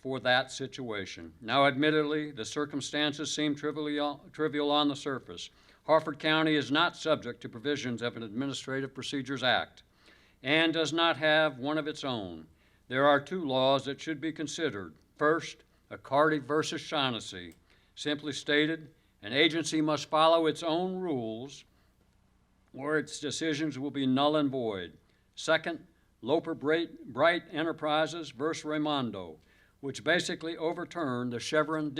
for that situation. Now, admittedly, the circumstances seem trivial on the surface. Harford County is not subject to provisions of an Administrative Procedures Act and does not have one of its own. There are two laws that should be considered. First, McCarty versus Shaughnessy. Simply stated, an agency must follow its own rules or its decisions will be null and void. Second, Loper Bright Enterprises versus Raimondo, which basically overturned the Chevron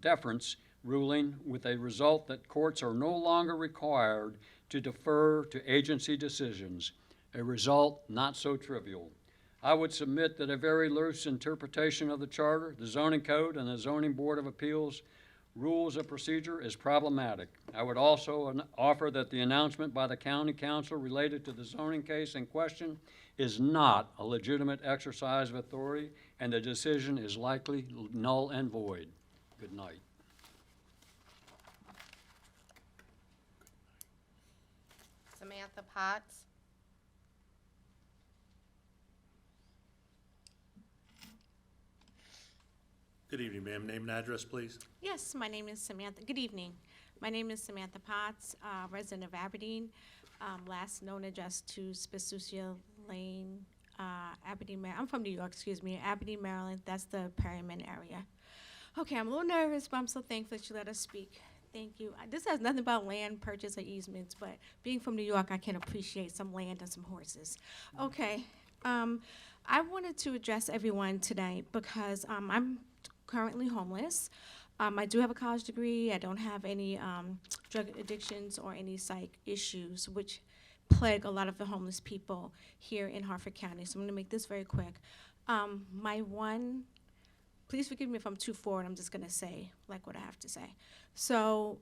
deference ruling with a result that courts are no longer required to defer to agency decisions, a result not so trivial. I would submit that a very loose interpretation of the Charter, the Zoning Code, and the Zoning Board of Appeals rules of procedure is problematic. I would also offer that the announcement by the County Council related to the zoning case in question is not a legitimate exercise of authority, and the decision is likely null and void. Good night. Samantha Potts. Good evening, ma'am. Name and address, please. Yes, my name is Samantha. Good evening. My name is Samantha Potts, resident of Aberdeen, last known address to Spasucia Lane, Aberdeen, I'm from New York, excuse me, Aberdeen, Maryland. That's the Perryman area. Okay, I'm a little nervous, but I'm so thankful that you let us speak. Thank you. This has nothing about land purchase or easements, but being from New York, I can appreciate some land and some horses. Okay, I wanted to address everyone tonight because I'm currently homeless. I do have a college degree. I don't have any drug addictions or any psych issues, which plague a lot of the homeless people here in Harford County. So I'm gonna make this very quick. Please forgive me if I'm too forward. I'm just gonna say like what I have to say. So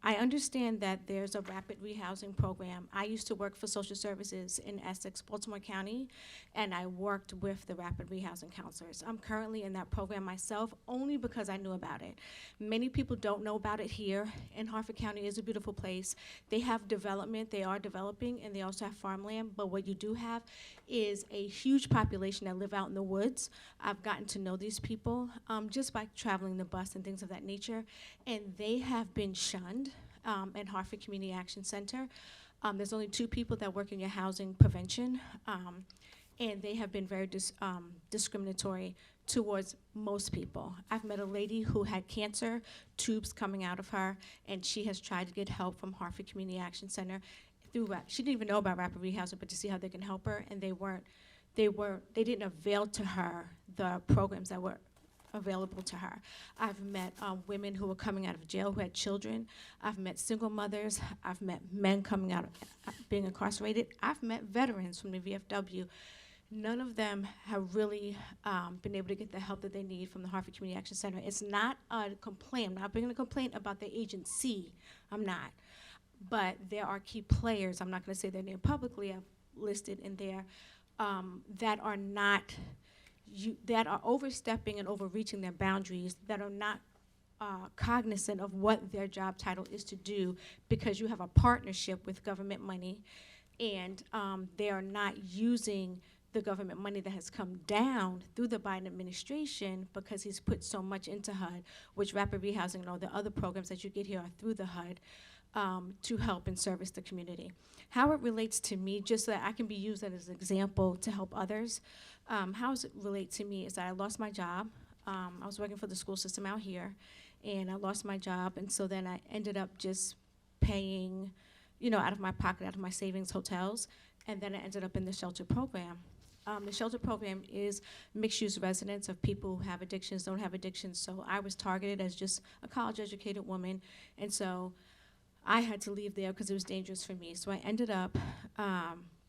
I understand that there's a rapid rehousing program. I used to work for social services in Essex, Baltimore County, and I worked with the rapid rehousing counselors. I'm currently in that program myself only because I knew about it. Many people don't know about it here, and Harford County is a beautiful place. They have development, they are developing, and they also have farmland, but what you do have is a huge population that live out in the woods. I've gotten to know these people just by traveling the bus and things of that nature, and they have been shunned at Harford Community Action Center. There's only 2 people that work in your housing prevention, and they have been very discriminatory towards most people. I've met a lady who had cancer, tubes coming out of her, and she has tried to get help from Harford Community Action Center. She didn't even know about rapid rehousing, but to see how they can help her, and they didn't avail to her the programs that were available to her. I've met women who were coming out of jail who had children. I've met single mothers. I've met men coming out of being incarcerated. I've met veterans from the VFW. None of them have really been able to get the help that they need from the Harford Community Action Center. It's not a complaint. I'm not bringing a complaint about the agency. I'm not. But there are key players, I'm not going to say their name publicly, I've listed in there, that are overstepping and overreaching their boundaries, that are not cognizant of what their job title is to do, because you have a partnership with government money, and they are not using the government money that has come down through the Biden administration because he's put so much into HUD, which rapid rehousing and all the other programs that you get here are through the HUD, to help and service the community. How it relates to me, just so that I can be used as an example to help others, how does it relate to me is that I lost my job. I was working for the school system out here, and I lost my job, and so then I ended up just paying, out of my pocket, out of my savings, hotels, and then I ended up in the shelter program. The shelter program is mixed-use residents of people who have addictions, don't have addictions, so I was targeted as just a college-educated woman, and so I had to leave there because it was dangerous for me. So I ended up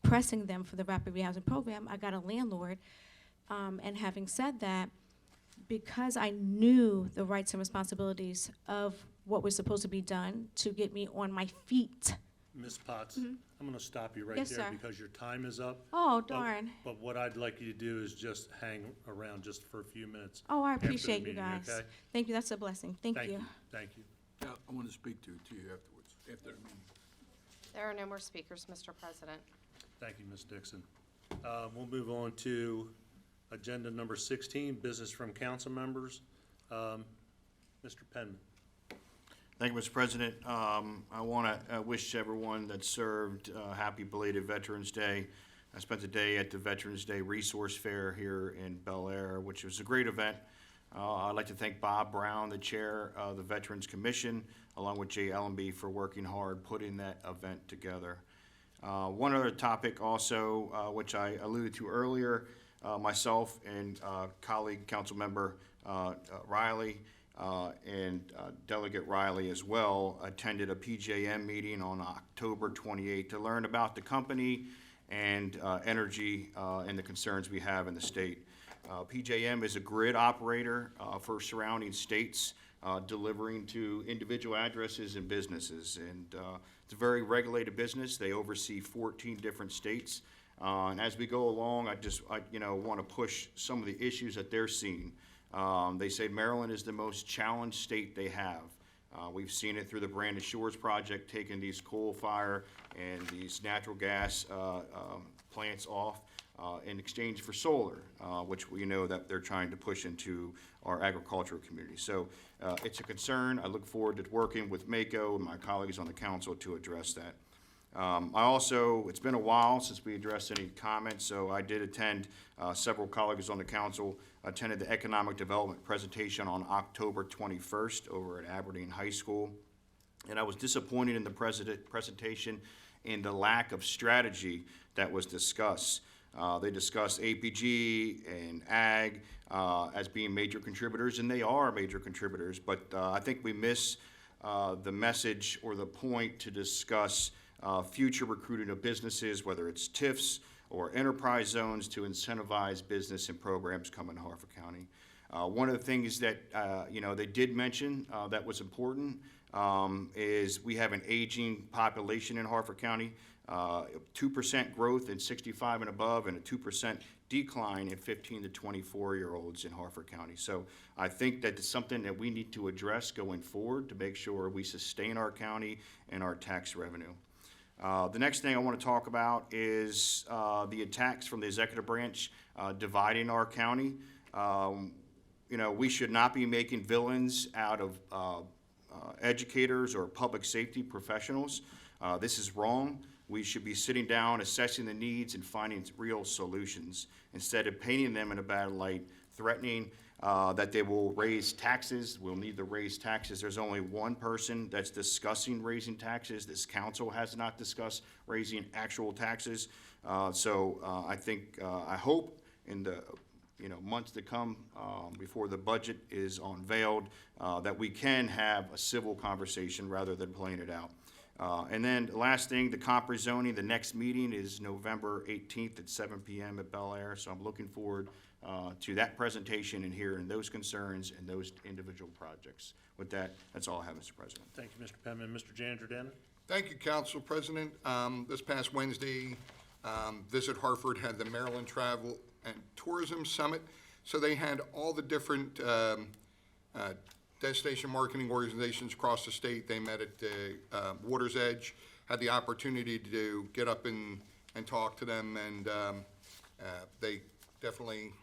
pressing them for the rapid rehousing program. I got a landlord, and having said that, because I knew the rights and responsibilities of what was supposed to be done to get me on my feet. Ms. Potts, I'm going to stop you right Yes, there sir. because your time is up. Oh, But- darn. But what I'd like you to do is just hang around just for a few minutes. Oh, I after the appreciate you meeting, guys. okay? Thank you, that's a blessing. Thank you. Thank you. Yeah, I want to speak to you afterwards, after the meeting. There are no more speakers, Mr. President. Thank you, Ms. Dixon. We'll move on to agenda number 16, business from council members. Mr. Penman. Thank you, Mr. President. I want to wish everyone that served happy belated Veterans Day. I spent the day at the Veterans Day Resource Fair here in Bel Air, which was a great event. I'd like to thank Bob Brown, the chair of the Veterans Commission, along with Jay Ellenby for working hard putting that event together. One other topic also, which I alluded to earlier, myself and colleague, council member Riley, and Delegate Riley as well attended a PJM meeting on October 28th to learn about the company and energy and the concerns we have in the state. PJM is a grid operator for surrounding states, delivering to individual addresses and businesses. And it's a very regulated business. They oversee 14 different states. And as we go along, I want to push some of the issues that they're seeing. They say Maryland is the most challenged state they have. We've seen it through the Brandon Shores project, taking these coal fire and these natural gas plants off in exchange for solar, which we know that they're trying to push into our agricultural community. So it's a concern. I look forward to working with MACO and my colleagues on the council to address that. It's been a while since we addressed any comments, so I did attend, several colleagues on the council attended the economic development presentation on October 21st over at Aberdeen High School. And I was disappointed in the presentation in the lack of strategy that was discussed. They discussed APG and ag as being major contributors, and they are major contributors, but I think we miss the message or the point to discuss future recruiting of businesses, whether it's TIFs or enterprise zones to incentivize business and programs coming to Harford County. One of the things that they did mention that was important is we have an aging population in Harford County, 2% growth in 65 and above, and a 2% decline in 15 to 24-year-olds in Harford County. So I think that it's something that we need to address going forward to make sure we sustain our county and our tax revenue. The next thing I want to talk about is the attacks from the executive branch dividing our county. We should not be making villains out of educators or public safety professionals. This is wrong. We should be sitting down, assessing the needs, and finding real solutions instead of painting them in a bad light, threatening that they will raise taxes. We'll need to raise taxes. There's only one person that's discussing raising taxes. This council has not discussed raising actual taxes. I think, I hope in the months to come before the budget is unveiled, that we can have a civil conversation rather than playing it out. And then the last thing, the comp rezoning, the next meeting is November 18th at 7 p.m. at Bel Air. So I'm looking forward to that presentation and hearing those concerns and those individual projects. With that, that's all I have, Mr. President. Thank you, Mr. Penman. Mr. Jandrew. Thank you, Council President. This past Wednesday, Visit Harford had the Maryland Travel and Tourism Summit. So they had all the different destination marketing organizations across the state. They met at the Water's Edge, had the opportunity to get up and talk to them, and They definitely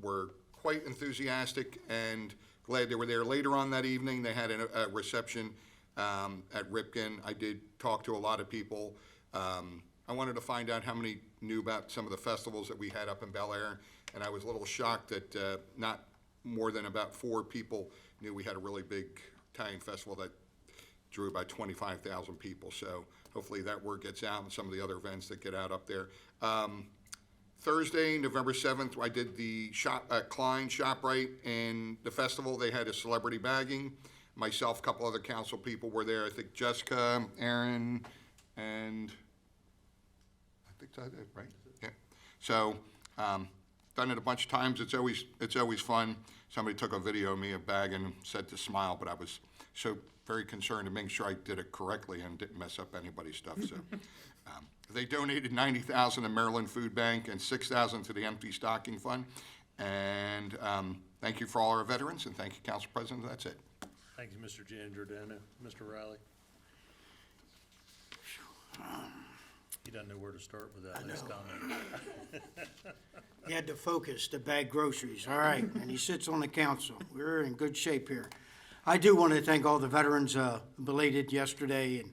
were quite enthusiastic and glad they were there. Later on that evening, they had a reception at Ripken. I did talk to a lot of people. I wanted to find out how many knew about some of the festivals that we had up in Bel Air, and I was a little shocked that not more than about 4 people knew we had a really big Italian festival that drew about 25,000 people. So hopefully that word gets out and some of the other events that get out up there. Thursday, November 7th, I did the Klein ShopRite and the festival. They had a celebrity bagging. Myself, a couple other council people were there. I think Jessica, Aaron, and I think that's it, right? Yeah. So, done it a bunch of times. It's always fun. Somebody took a video of me a bag and said to smile, but I was so very concerned to make sure I did it correctly and didn't mess up anybody's stuff. So, they donated $90,000 to Maryland Food Bank and $6,000 to the Empty Stocking Fund. And thank you for all our veterans, and thank you, Council President. That's it. Thank you, Mr. Giangiordano. Mr. Riley? He doesn't know where to start with that last comment. He had to focus to bag groceries, all right, and he sits on the council. We're in good shape here. I do want to thank all the veterans belated yesterday, and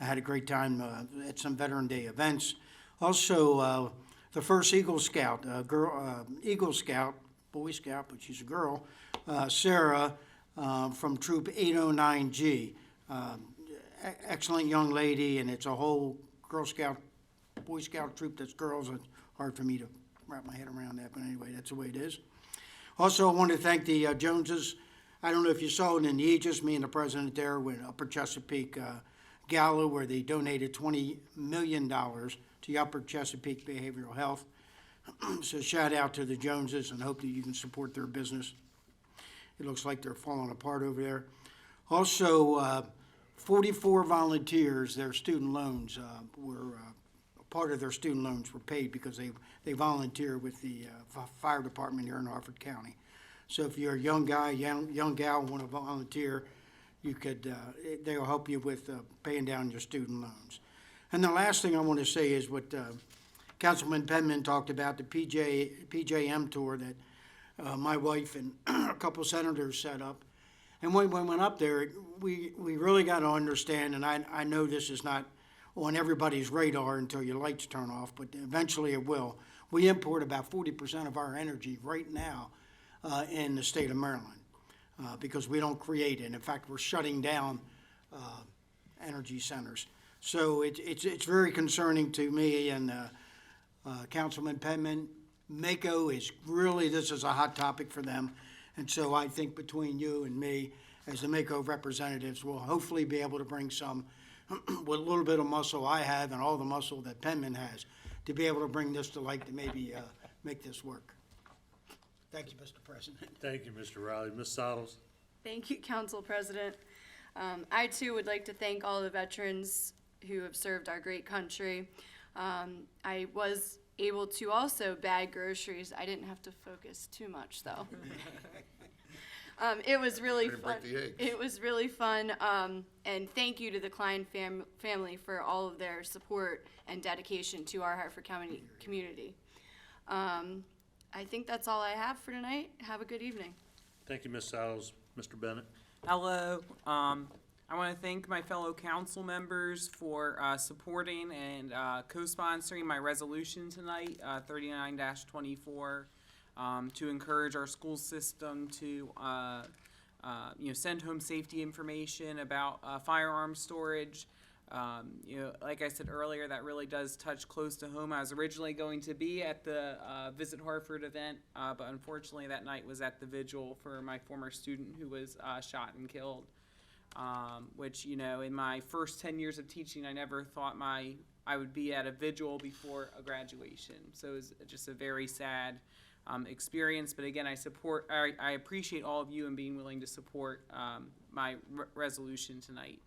I had a great time at some Veteran Day events. Also, the first Eagle Scout, Eagle Scout, Boy Scout, but she's a girl, Sarah from Troop 809G. Excellent young lady, and it's a whole Girl Scout, Boy Scout troop that's girls. It's hard for me to wrap my head around that, but anyway, that's the way it is. Also, I want to thank the Joneses. I don't know if you saw it in the Aegis, me and the president there with Upper Chesapeake Gala, where they donated $20 million to Upper Chesapeake Behavioral Health. So shout out to the Joneses and hope that you can support their business. It looks like they're falling apart over there. Also, 44 volunteers, their student loans were, part of their student loans were paid because they volunteer with the fire department here in Harford County. So if you're a young guy, young gal, want to volunteer, you could, they'll help you with paying down your student loans. And the last thing I want to say is what Councilman Penman talked about, the PJM tour that my wife and a couple senators set up. And when we went up there, we really got to understand, and I know this is not on everybody's radar until your lights turn off, but eventually it will. We import about 40% of our energy right now in the state of Maryland. Because we don't create it. In fact, we're shutting down energy centers. So it's very concerning to me and Councilman Penman. MACO is really, this is a hot topic for them. And so I think between you and me, as the MACO representatives, we'll hopefully be able to bring some, with a little bit of muscle I have and all the muscle that Penman has, to be able to bring this to light to maybe make this work. Thank you, Mr. President. Thank you, Mr. Riley. Ms. Sottles? Thank you, Council President. I too would like to thank all the veterans who have served our great country. I was able to also bag groceries. I didn't have to focus too much, though. It was really fun. It was really fun, and thank you to the Klein family for all of their support and dedication to our Harford County community. I think that's all I have for tonight. Have a good evening. Thank you, Ms. Sottles. Mr. Bennett? Hello. I want to thank my fellow council members for supporting and co-sponsoring my resolution tonight, 39-24, to encourage our school system to send home safety information about firearm storage. Like I said earlier, that really does touch close to home. I was originally going to be at the Visit Harford event, but unfortunately that night was at the vigil for my former student who was shot and killed, which, in my first 10 years of teaching, I never thought I would be at a vigil before a graduation. So it was just a very sad experience. But again, I appreciate all of you and being willing to support my resolution tonight.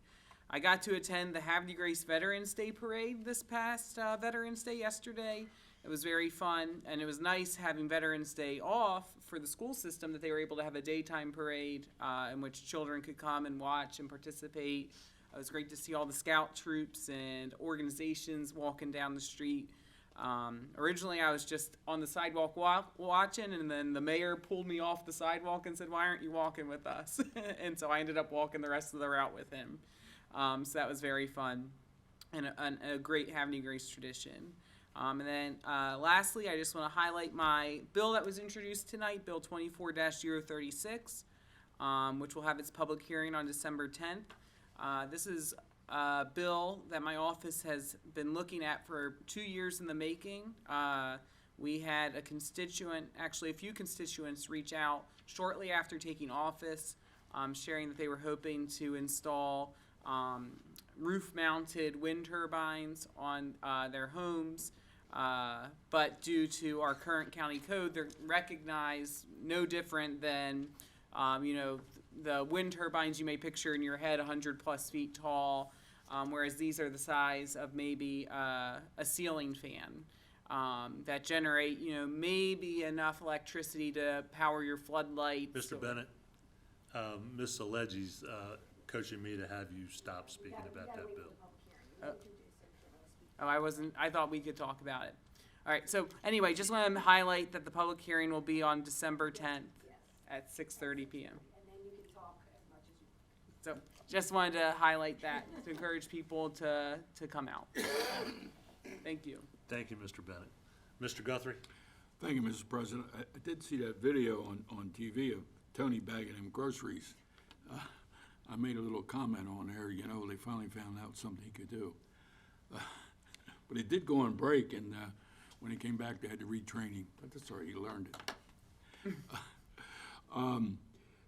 I got to attend the Havre de Grace Veterans Day Parade this past Veterans Day yesterday. It was very fun, and it was nice having Veterans Day off for the school system that they were able to have a daytime parade in which children could come and watch and participate. It was great to see all the scout troops and organizations walking down the street. Originally, I was just on the sidewalk watching, and then the mayor pulled me off the sidewalk and said, "Why aren't you walking with us?" And so I ended up walking the rest of the route with him. So that was very fun, and a great Havney Grace tradition. And then lastly, I just want to highlight my bill that was introduced tonight, Bill 24-036, which will have its public hearing on December 10th. This is a bill that my office has been looking at for 2 years in the making. We had a constituent, actually a few constituents, reach out shortly after taking office, sharing that they were hoping to install roof-mounted wind turbines on their homes. But due to our current county code, they're recognized no different than, the wind turbines you may picture in your head, 100+ feet tall, whereas these are the size of maybe a ceiling fan that generate, maybe enough electricity to power your floodlights. Mr. Bennett, Ms. Alegi's coaching me to have you stop speaking about that bill. I thought we could talk about it. All right, so anyway, just want to highlight that the public hearing will be on December 10th at 6:30 p.m. So just wanted to highlight that, to encourage people to come out. Thank you. Thank you, Mr. Bennett. Mr. Guthrie? Thank you, Mrs. President. I did see that video on TV of Tony bagging him groceries. I made a little comment on there, they finally found out something he could do. But he did go on break, and when he came back, they had to retrain him. But that's all right, he learned it.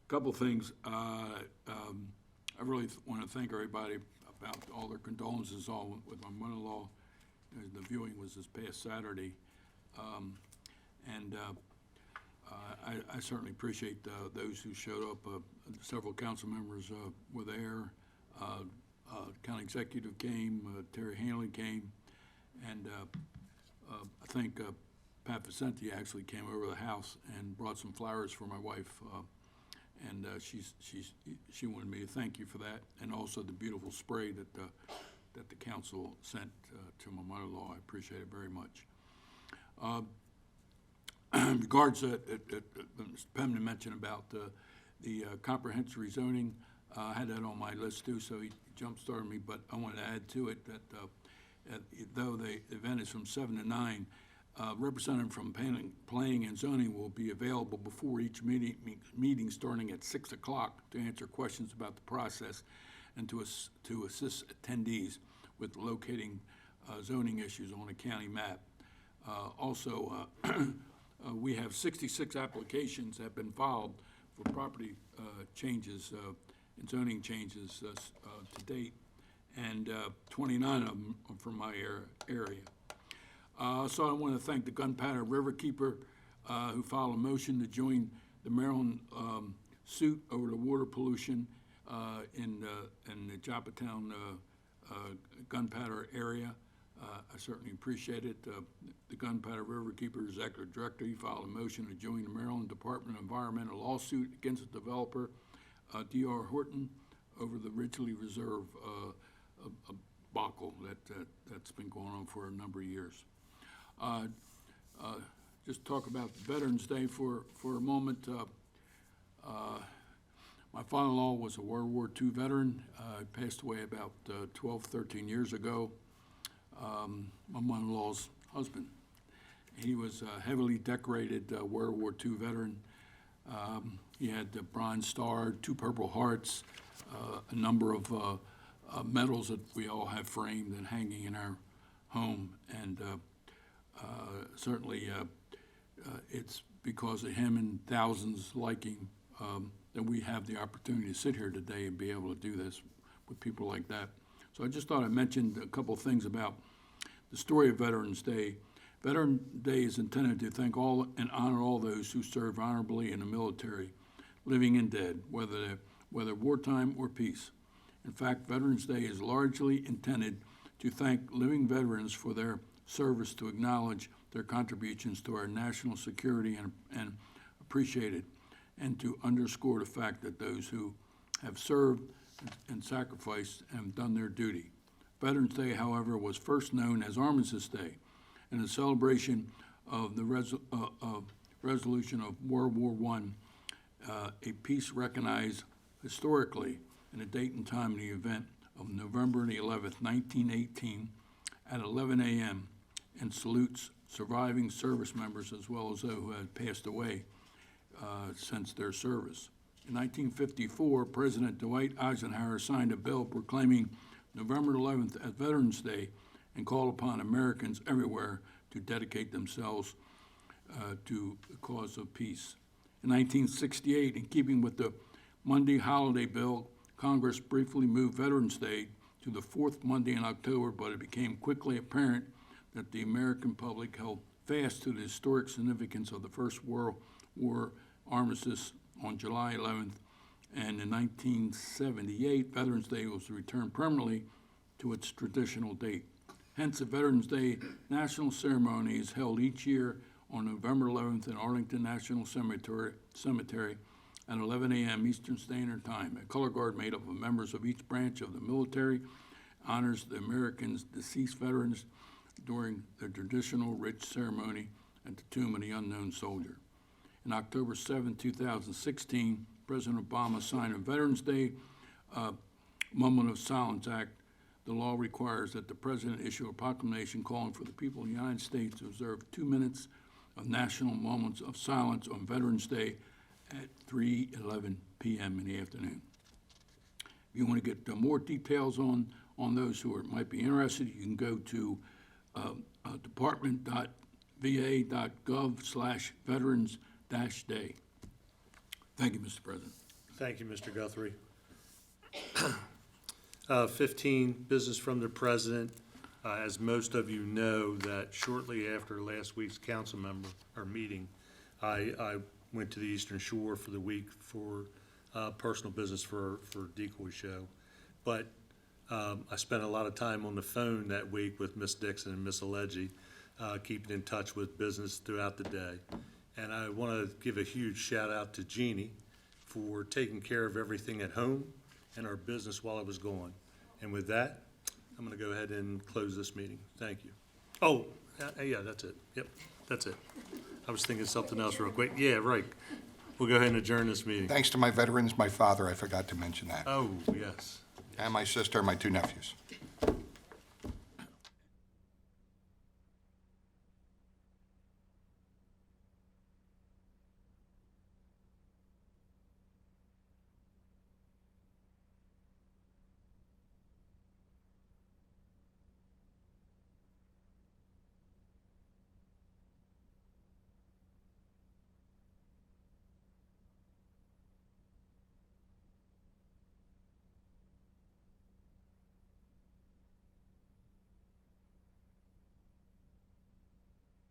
Couple things. I really want to thank everybody about all their condolences, all with my mother-in-law. The viewing was this past Saturday. I certainly appreciate those who showed up. Several council members were there. County executive came, Terry Hanley came, and I think Pat Vicente actually came over to the house and brought some flowers for my wife. And she wanted me to thank you for that, and also the beautiful spray that the council sent to my mother-in-law. I appreciate it very much. In regards to Mr. Pemberton mentioned about the comprehensive rezoning, I had that on my list too, so he jump-started me, but I wanted to add to it that though the event is from 7 to 9, representative from planning and zoning will be available before each meeting starting at 6 o'clock to answer questions about the process and to assist attendees with locating zoning issues on a county map. Also, we have 66 applications that have been filed for property changes and zoning changes to date, and 29 of them are from my area. So I want to thank the Gunpowder Riverkeeper who filed a motion to join the Maryland suit over the water pollution in the Joppatown Gunpowder area. I certainly appreciate it. The Gunpowder Riverkeeper Executive Director, he filed a motion to join the Maryland Department of Environmental lawsuit against the developer, D.R. Horton, over the Ridgely Reserve debacle that's been going on for a number of years. Just talk about Veterans Day for a moment. My father-in-law was a World War II veteran. He passed away about 12, 13 years ago. My mother-in-law's husband. He was a heavily decorated World War II veteran. He had the Bronze Star, 2 Purple Hearts, a number of medals that we all have framed and hanging in our home. And certainly it's because of him and thousands like him that we have the opportunity to sit here today and be able to do this with people like that. So I just thought I'd mention a couple of things about the story of Veterans Day. Veterans Day is intended to thank all and honor all those who serve honorably in the military, living and dead, whether wartime or peace. In fact, Veterans Day is largely intended to thank living veterans for their service, to acknowledge their contributions to our national security and appreciate it, and to underscore the fact that those who have served and sacrificed and done their duty. Veterans Day, however, was first known as Armistice Day, in the celebration of the resolution of World War I, a peace recognized historically in the date and time of the event of November the 11th, 1918, at 11 a.m., and salutes surviving service members as well as those who had passed away since their service. In 1954, President Dwight Eisenhower signed a bill proclaiming November 11th as Veterans Day and called upon Americans everywhere to dedicate themselves to the cause of peace. In 1968, in keeping with the Monday holiday bill, Congress briefly moved Veterans Day to the fourth Monday in October, but it became quickly apparent that the American public held fast to the historic significance of the First World War armistice on July 11th, and in 1978, Veterans Day was returned permanently to its traditional date. Hence, the Veterans Day National Ceremony is held each year on November 11th in Arlington National Cemetery at 11 a.m. Eastern Standard Time. A color guard made up of members of each branch of the military honors the Americans' deceased veterans during the traditional rich ceremony at the Tomb of the Unknown Soldier. On October 7, 2016, President Obama signed a Veterans Day Moment of Silence Act. The law requires that the President issue a proclamation calling for the people of the United States to observe 2 minutes of national moments of silence on Veterans Day at 3:11 p.m. in the afternoon. If you want to get more details on those who might be interested, you can go to department.va.gov/veterans-day. Thank you, Mr. President. Thank you, Mr. Guthrie. 15, business from the president. As most of you know, that shortly after last week's council meeting, I went to the Eastern Shore for the week for personal business for Decoy Show. But I spent a lot of time on the phone that week with Miss Dixon and Miss Alleggi, keeping in touch with business throughout the day. And I want to give a huge shout out to Jeannie for taking care of everything at home and our business while I was gone. And with that, I'm going to go ahead and close this meeting. Thank you. Oh, yeah, that's it. Yep, that's it. I was thinking something else real quick. Yeah, right. We'll go ahead and adjourn this meeting. Thanks to my veterans, my father, I forgot to mention that, Oh, yes. and my sister, and my 2 nephews.